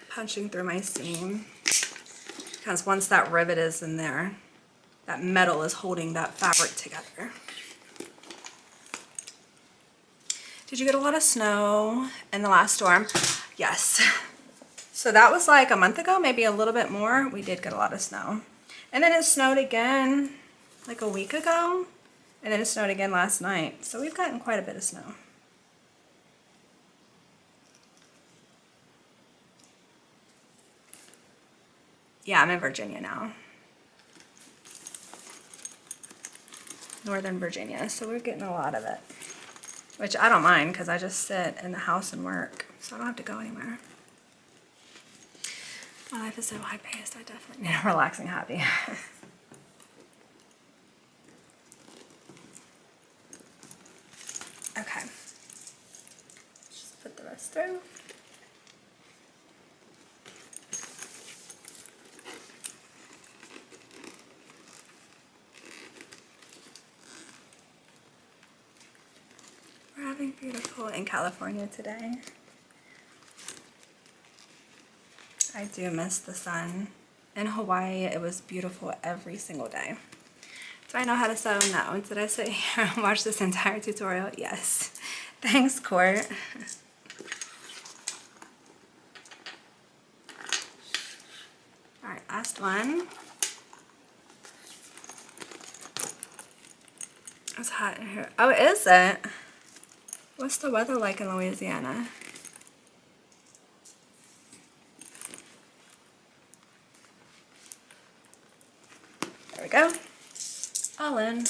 punching through my seam, because once that rivet is in there, that metal is holding that fabric together. Did you get a lot of snow in the last storm? Yes. So that was like a month ago, maybe a little bit more. We did get a lot of snow. And then it snowed again like a week ago. And then it snowed again last night. So we've gotten quite a bit of snow. Yeah, I'm in Virginia now. Northern Virginia, so we're getting a lot of it. Which I don't mind because I just sit in the house and work, so I don't have to go anywhere. My life is so high-paced, I definitely need a relaxing hobby. Okay. Just put the rest through. We're having beautiful in California today. I do miss the sun. In Hawaii, it was beautiful every single day. Do I know how to sew? No. Did I sit here and watch this entire tutorial? Yes. Thanks, Court. Alright, last one. It's hot in here. Oh, is it? What's the weather like in Louisiana? There we go. All in.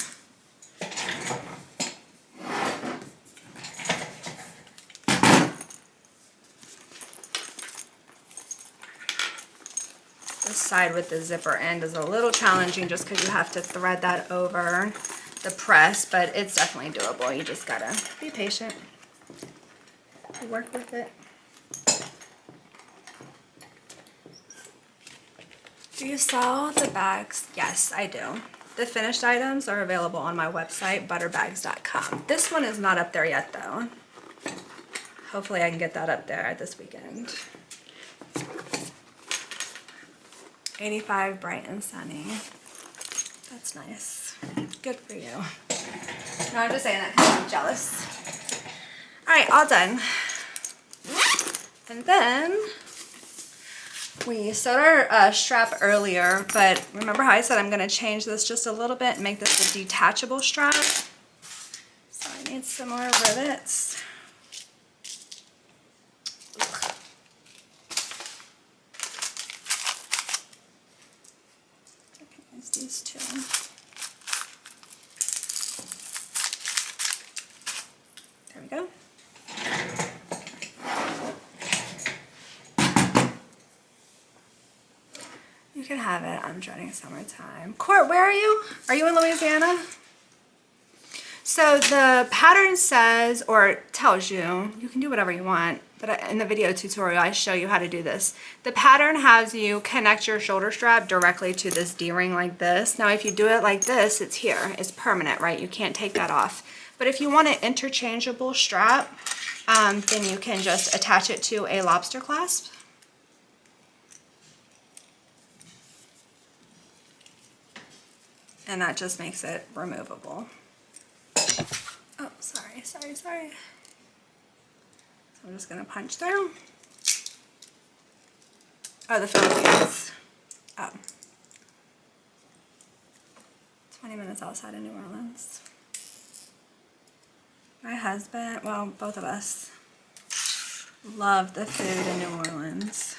This side with the zipper end is a little challenging just because you have to thread that over the press, but it's definitely doable. You just gotta be patient. Work with it. Do you sell the bags? Yes, I do. The finished items are available on my website, butterbags.com. This one is not up there yet, though. Hopefully I can get that up there this weekend. 85, bright and sunny. That's nice. Good for you. No, I'm just saying that because I'm jealous. Alright, all done. And then we sewed our strap earlier, but remember how I said I'm going to change this just a little bit and make this a detachable strap? So I need some more rivets. I can use these two. There we go. You can have it. I'm dreading summertime. Court, where are you? Are you in Louisiana? So the pattern says, or tells you, you can do whatever you want, but in the video tutorial I show you how to do this. The pattern has you connect your shoulder strap directly to this D-ring like this. Now if you do it like this, it's here. It's permanent, right? You can't take that off. But if you want an interchangeable strap, then you can just attach it to a lobster clasp. And that just makes it removable. Oh, sorry. So I'm just gonna punch through. Oh, the Philippines. Oh. 20 minutes outside of New Orleans. My husband, well, both of us, love the food in New Orleans.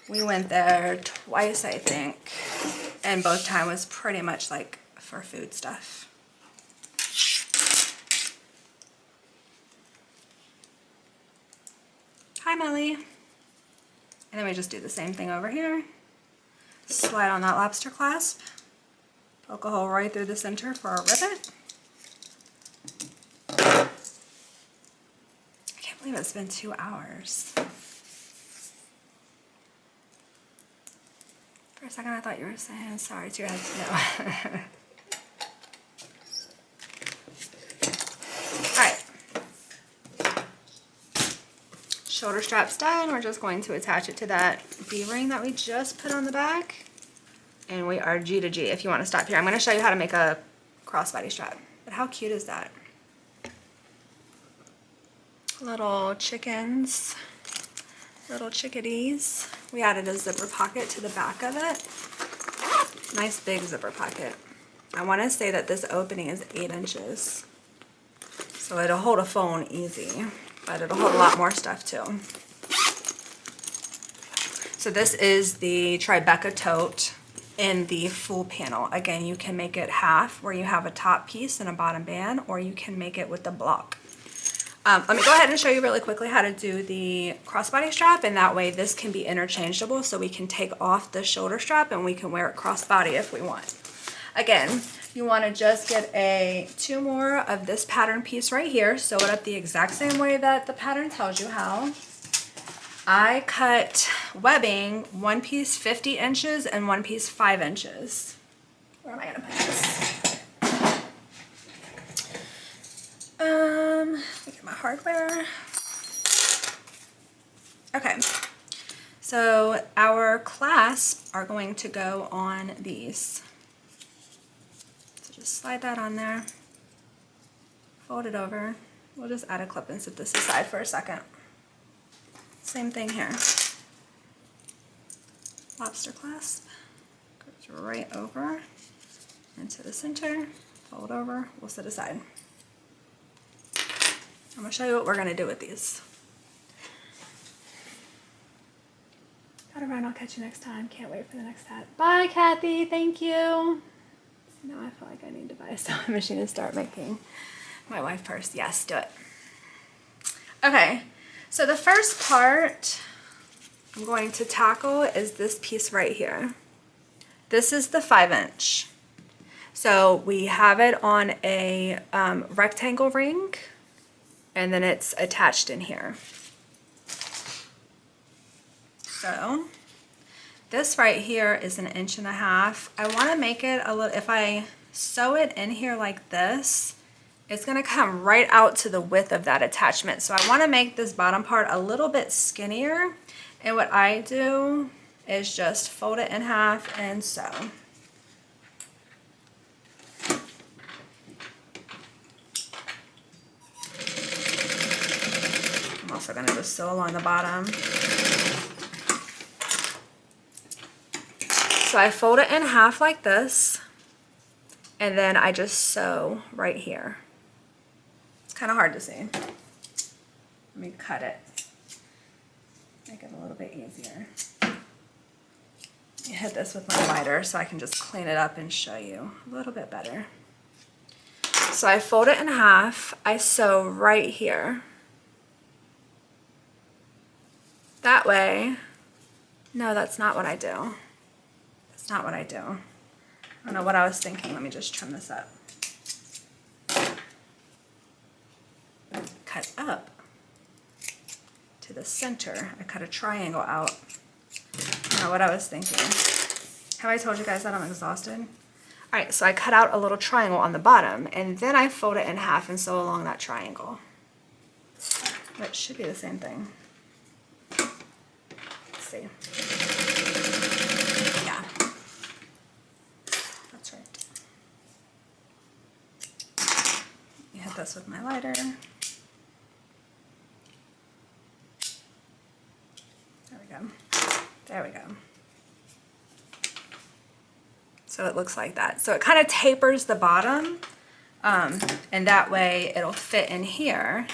We went there twice, I think, and both times was pretty much like for food stuff. Hi, Melly. And then we just do the same thing over here. Slide on that lobster clasp. Poke a hole right through the center for our rivet. I can't believe it's been 2 hours. For a second I thought you were saying sorry to your husband. No. Alright. Shoulder strap's done. We're just going to attach it to that D-ring that we just put on the back. And we are G to G. If you want to stop here, I'm going to show you how to make a crossbody strap. But how cute is that? Little chickens. Little chickadees. We added a zipper pocket to the back of it. Nice big zipper pocket. I want to say that this opening is 8 inches. So it'll hold a phone easy, but it'll hold a lot more stuff too. So this is the TriBeca Tote in the full panel. Again, you can make it half where you have a top piece and a bottom band, or you can make it with the block. Let me go ahead and show you really quickly how to do the crossbody strap, and that way this can be interchangeable, so we can take off the shoulder strap and we can wear it crossbody if we want. Again, you want to just get 2 more of this pattern piece right here, sew it up the exact same way that the pattern tells you how. I cut webbing, one piece 50 inches and one piece 5 inches. Where am I gonna put this? Let me get my hardware. Okay, so our clasps are going to go on these. So just slide that on there, fold it over. We'll just add a clip and set this aside for a second. Same thing here. Lobster clasp goes right over into the center, fold over, we'll set aside. I'm going to show you what we're going to do with these. Gotta run, I'll catch you next time. Can't wait for the next hat. Bye, Kathy, thank you. So now I feel like I need to buy a sewing machine and start making my wife purse. Yes, do it. Okay. So the first part I'm going to tackle is this piece right here. This is the 5 inch. So we have it on a rectangle ring, and then it's attached in here. So this right here is 1.5 inches. I want to make it a little, if I sew it in here like this, it's going to come right out to the width of that attachment. So I want to make this bottom part a little bit skinnier. And what I do is just fold it in half and sew. I'm also going to just sew along the bottom. So I fold it in half like this, and then I just sew right here. Kind of hard to see. Let me cut it. Make it a little bit easier. I hit this with my lighter so I can just clean it up and show you a little bit better. So I fold it in half. I sew right here. That way, no, that's not what I do. That's not what I do. I don't know what I was thinking. Let me just trim this up. Cut up to the center. I cut a triangle out. I don't know what I was thinking. Have I told you guys that I'm exhausted? All right, so I cut out a little triangle on the bottom, and then I fold it in half and sew along that triangle. That should be the same thing. Let's see. Yeah, that's right. You hit this with my lighter. There we go. So it looks like that. So it kind of tapers the bottom, and that way it'll fit in here,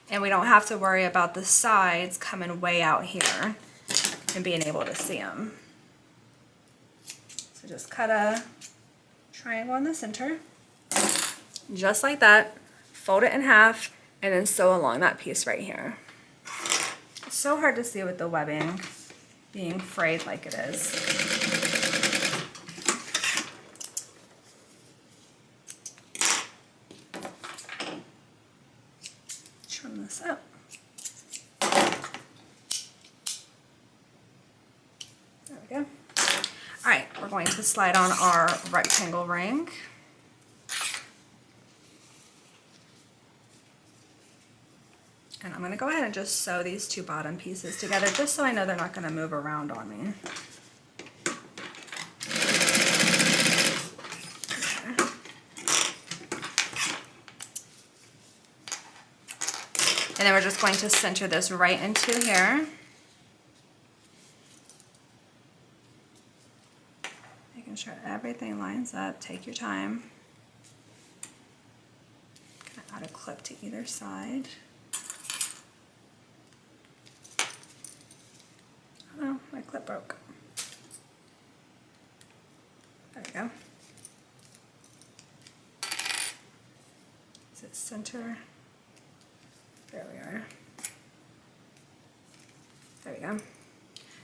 and we don't have to worry about the sides coming way out here and being able to see them. So just cut a triangle in the center, just like that, fold it in half, and then sew along that piece right here. It's so hard to see with the webbing being frayed like it is. Trim this up. There we go. All right, we're going to slide on our rectangle ring. And I'm going to go ahead and just sew these 2 bottom pieces together just so I know they're not going to move around on me. Okay. And then we're just going to center this right into here. Making sure everything lines up. Take your time. Gonna add a clip to either side. Oh, my clip broke. There we go. Is it center? There we are. There we go.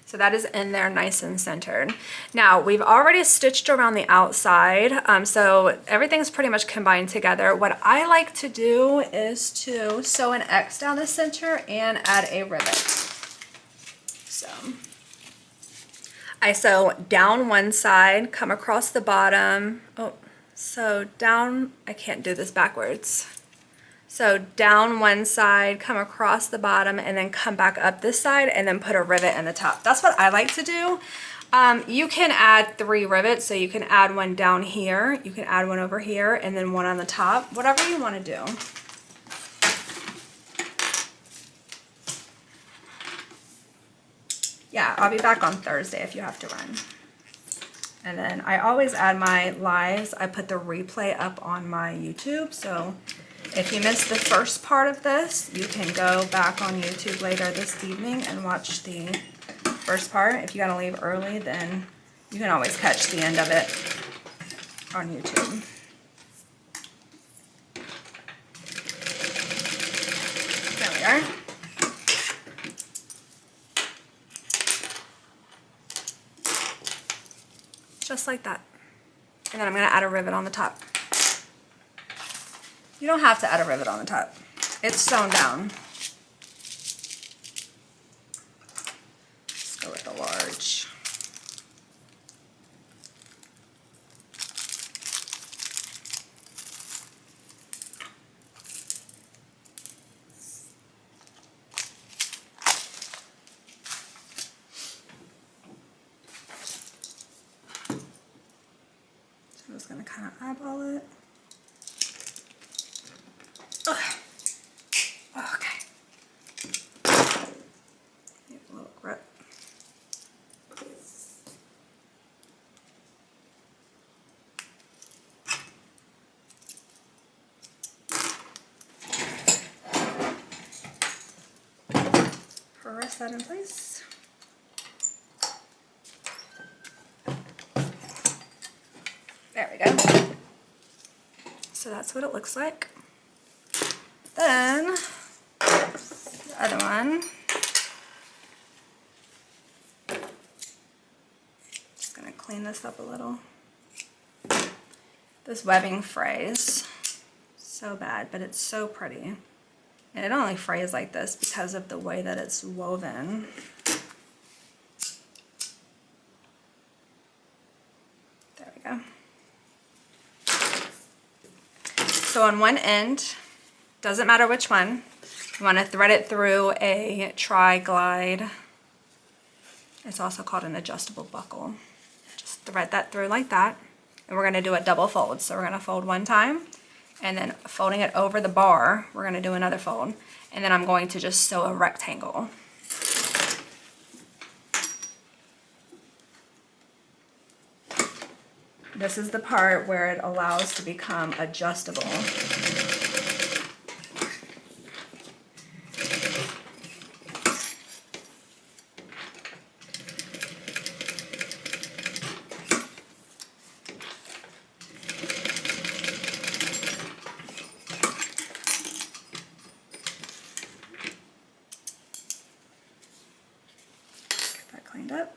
So that is in there nice and centered. Now we've already stitched around the outside, so everything's pretty much combined together. What I like to do is to sew an X down the center and add a rivet. So I sew down one side, come across the bottom. Oh, so down, I can't do this backwards. So down one side, come across the bottom, and then come back up this side and then put a rivet in the top. That's what I like to do. You can add 3 rivets, so you can add one down here, you can add one over here, and then one on the top, whatever you want to do. Yeah, I'll be back on Thursday if you have to run. And then I always add my lives. I put the replay up on my YouTube, so if you missed the first part of this, you can go back on YouTube later this evening and watch the first part. If you gotta leave early, then you can always catch the end of it on YouTube. There we are. Just like that. And then I'm gonna add a rivet on the top. You don't have to add a rivet on the top. It's sewn down. Let's go with the large. So I'm just gonna kind of eyeball it. Okay. Need a little grip. Press that in place. There we go. So that's what it looks like. Then the other one, just gonna clean this up a little. This webbing frays so bad, but it's so pretty. And it only frays like this because of the way that it's woven. There we go. So on one end, doesn't matter which one, you want to thread it through a tri-glide. It's also called an adjustable buckle. Just thread that through like that. And we're going to do a double fold. So we're going to fold one time, and then folding it over the bar, we're going to do another fold. And then I'm going to just sew a rectangle. This is the part where it allows to become adjustable. Up.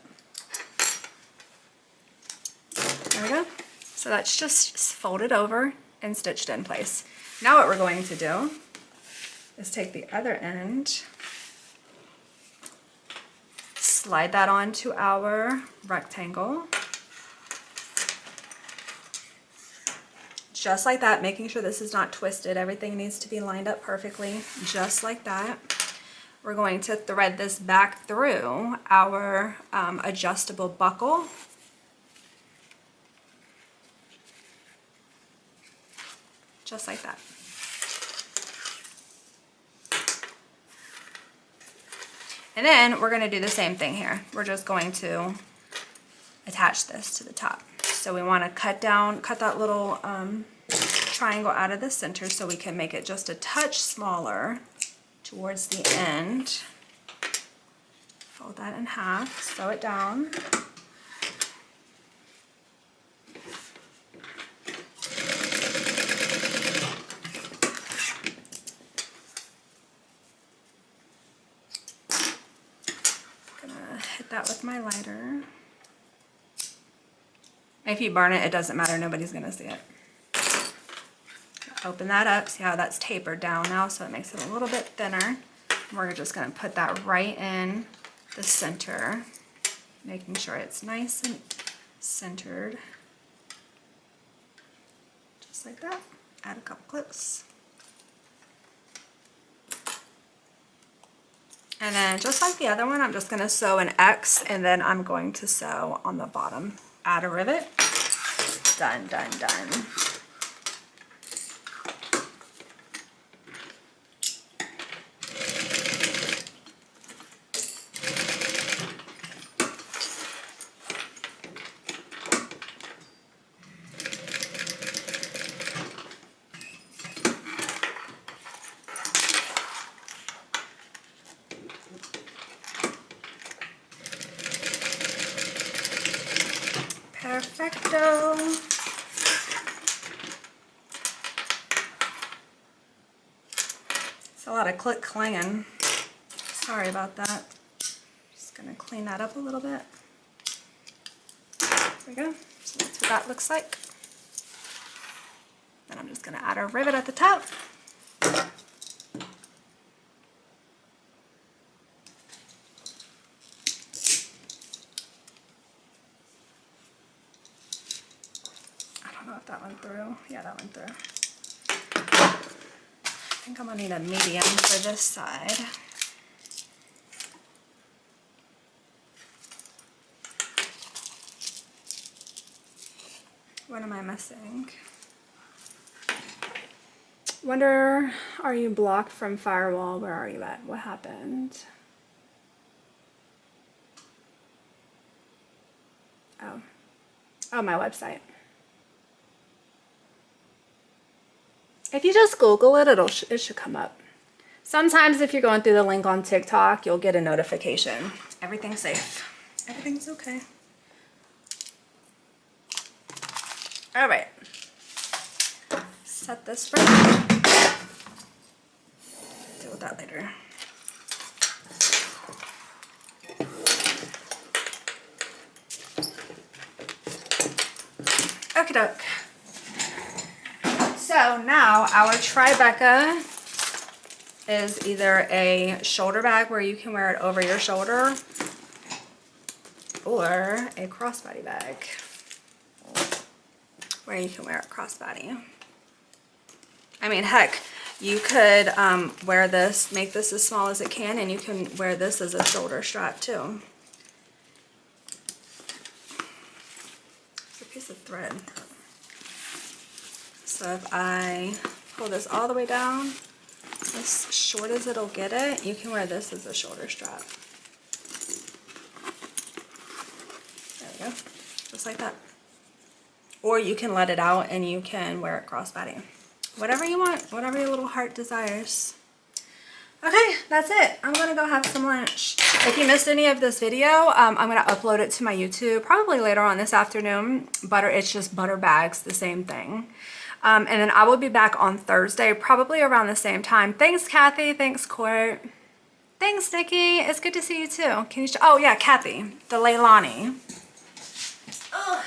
There we go. So that's just folded over and stitched in place. Now what we're going to do is take the other end, slide that onto our rectangle, just like that, making sure this is not twisted. Everything needs to be lined up perfectly, just like that. We're going to thread this back through our adjustable buckle. Just like that. And then we're going to do the same thing here. We're just going to attach this to the top. So we want to cut that little triangle out of the center so we can make it just a touch smaller towards the end. Fold that in half, sew it down. That with my lighter. If you burn it, it doesn't matter, nobody's gonna see it. Open that up, see how that's tapered down now, so it makes it a little bit thinner. We're just gonna put that right in the center, making sure it's nice and centered. Just like that. Add a couple clips. And then just like the other one, I'm just going to sew an X, and then I'm going to sew on the bottom. Add a rivet. Done, done, done. Perfecto. It's a lot of click clanging. Sorry about that. Just gonna clean that up a little bit. There we go. So that's what that looks like. Then I'm just gonna add a rivet at the top. That went through. Yeah, that went through. I think I'm gonna need a medium for this side. What am I missing? Wonder, are you blocked from firewall? Where are you at? What happened? Oh, my website. If you just Google it, it should come up. Sometimes if you're going through the link on TikTok, you'll get a notification. Everything's safe. Everything's okay. All right. Set this for now. Deal with that later. Okie doke. So now our TriBeca is either a shoulder bag where you can wear it over your shoulder, or a crossbody bag where you can wear it crossbody. I mean, heck, you could wear this, make this as small as it can, and you can wear this as a shoulder strap too. It's a piece of thread. So if I pull this all the way down, as short as it'll get it, you can wear this as a shoulder strap. There we go, just like that. Or you can let it out and you can wear it crossbody. Whatever you want, whatever your little heart desires. Okay, that's it. I'm gonna go have some lunch. If you missed any of this video, I'm gonna upload it to my YouTube probably later on this afternoon. It's just butter bags, the same thing. And then I will be back on Thursday, probably around the same time. Thanks, Kathy. Thanks, Court. Thanks, Nikki. It's good to see you too. Can you oh yeah, Kathy, the Leilani. Ugh.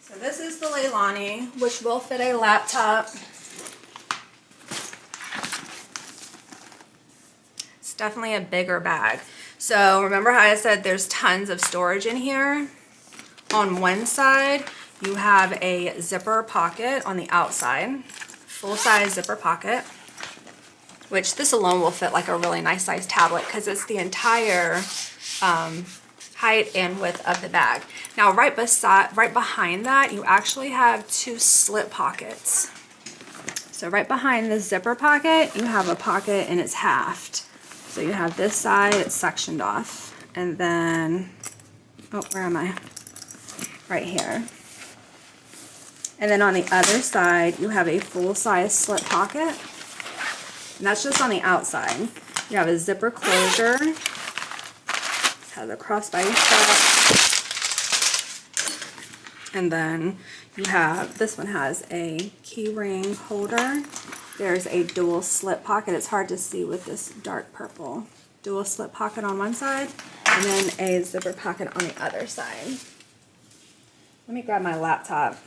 So this is the Leilani, which will fit a laptop. It's definitely a bigger bag. So remember how I said there's tons of storage in here? On one side, you have a zipper pocket on the outside, full-size zipper pocket, which this alone will fit like a really nice size tablet because it's the entire height and width of the bag. Now, right behind that, you actually have two slip pockets. So right behind the zipper pocket, you have a pocket and it's halved. So you have this side, it's sectioned off, and then oh, where am I? Right here. And then on the other side, you have a full-size slip pocket. And that's just on the outside. You have a zipper closure. It has a crossbody strap. And then you have, this one has a key ring holder. There's a dual slip pocket. It's hard to see with this dark purple. Dual slip pocket on one side, and then a zipper pocket on the other side. Let me grab my laptop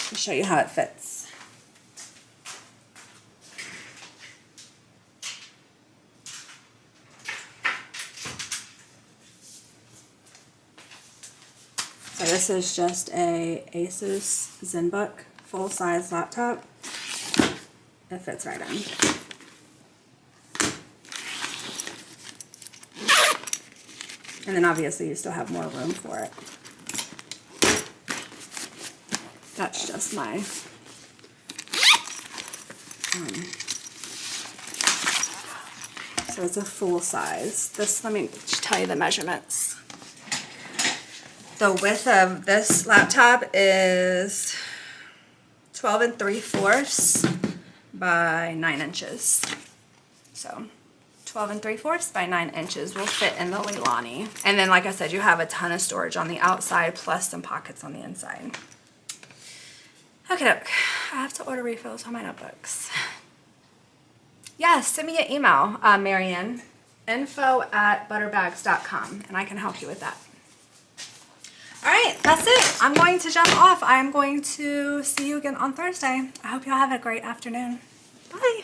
and show you how it fits. So this is just a Asus ZenBook full-size laptop. It fits right in. And then obviously you still have more room for it. That's just my so it's a full size. This, let me tell you the measurements. The width of this laptop is 12 3/4 by 9 inches. So 12 3/4 by 9 inches will fit in the Leilani. And then, like I said, you have a ton of storage on the outside plus some pockets on the inside. Okay, I have to order refills on my notebooks. Yes, send me an email, Marianne, info@butterbags.com, and I can help you with that. All right, that's it. I'm going to jump off. I'm going to see you again on Thursday. I hope y'all have a great afternoon. Bye.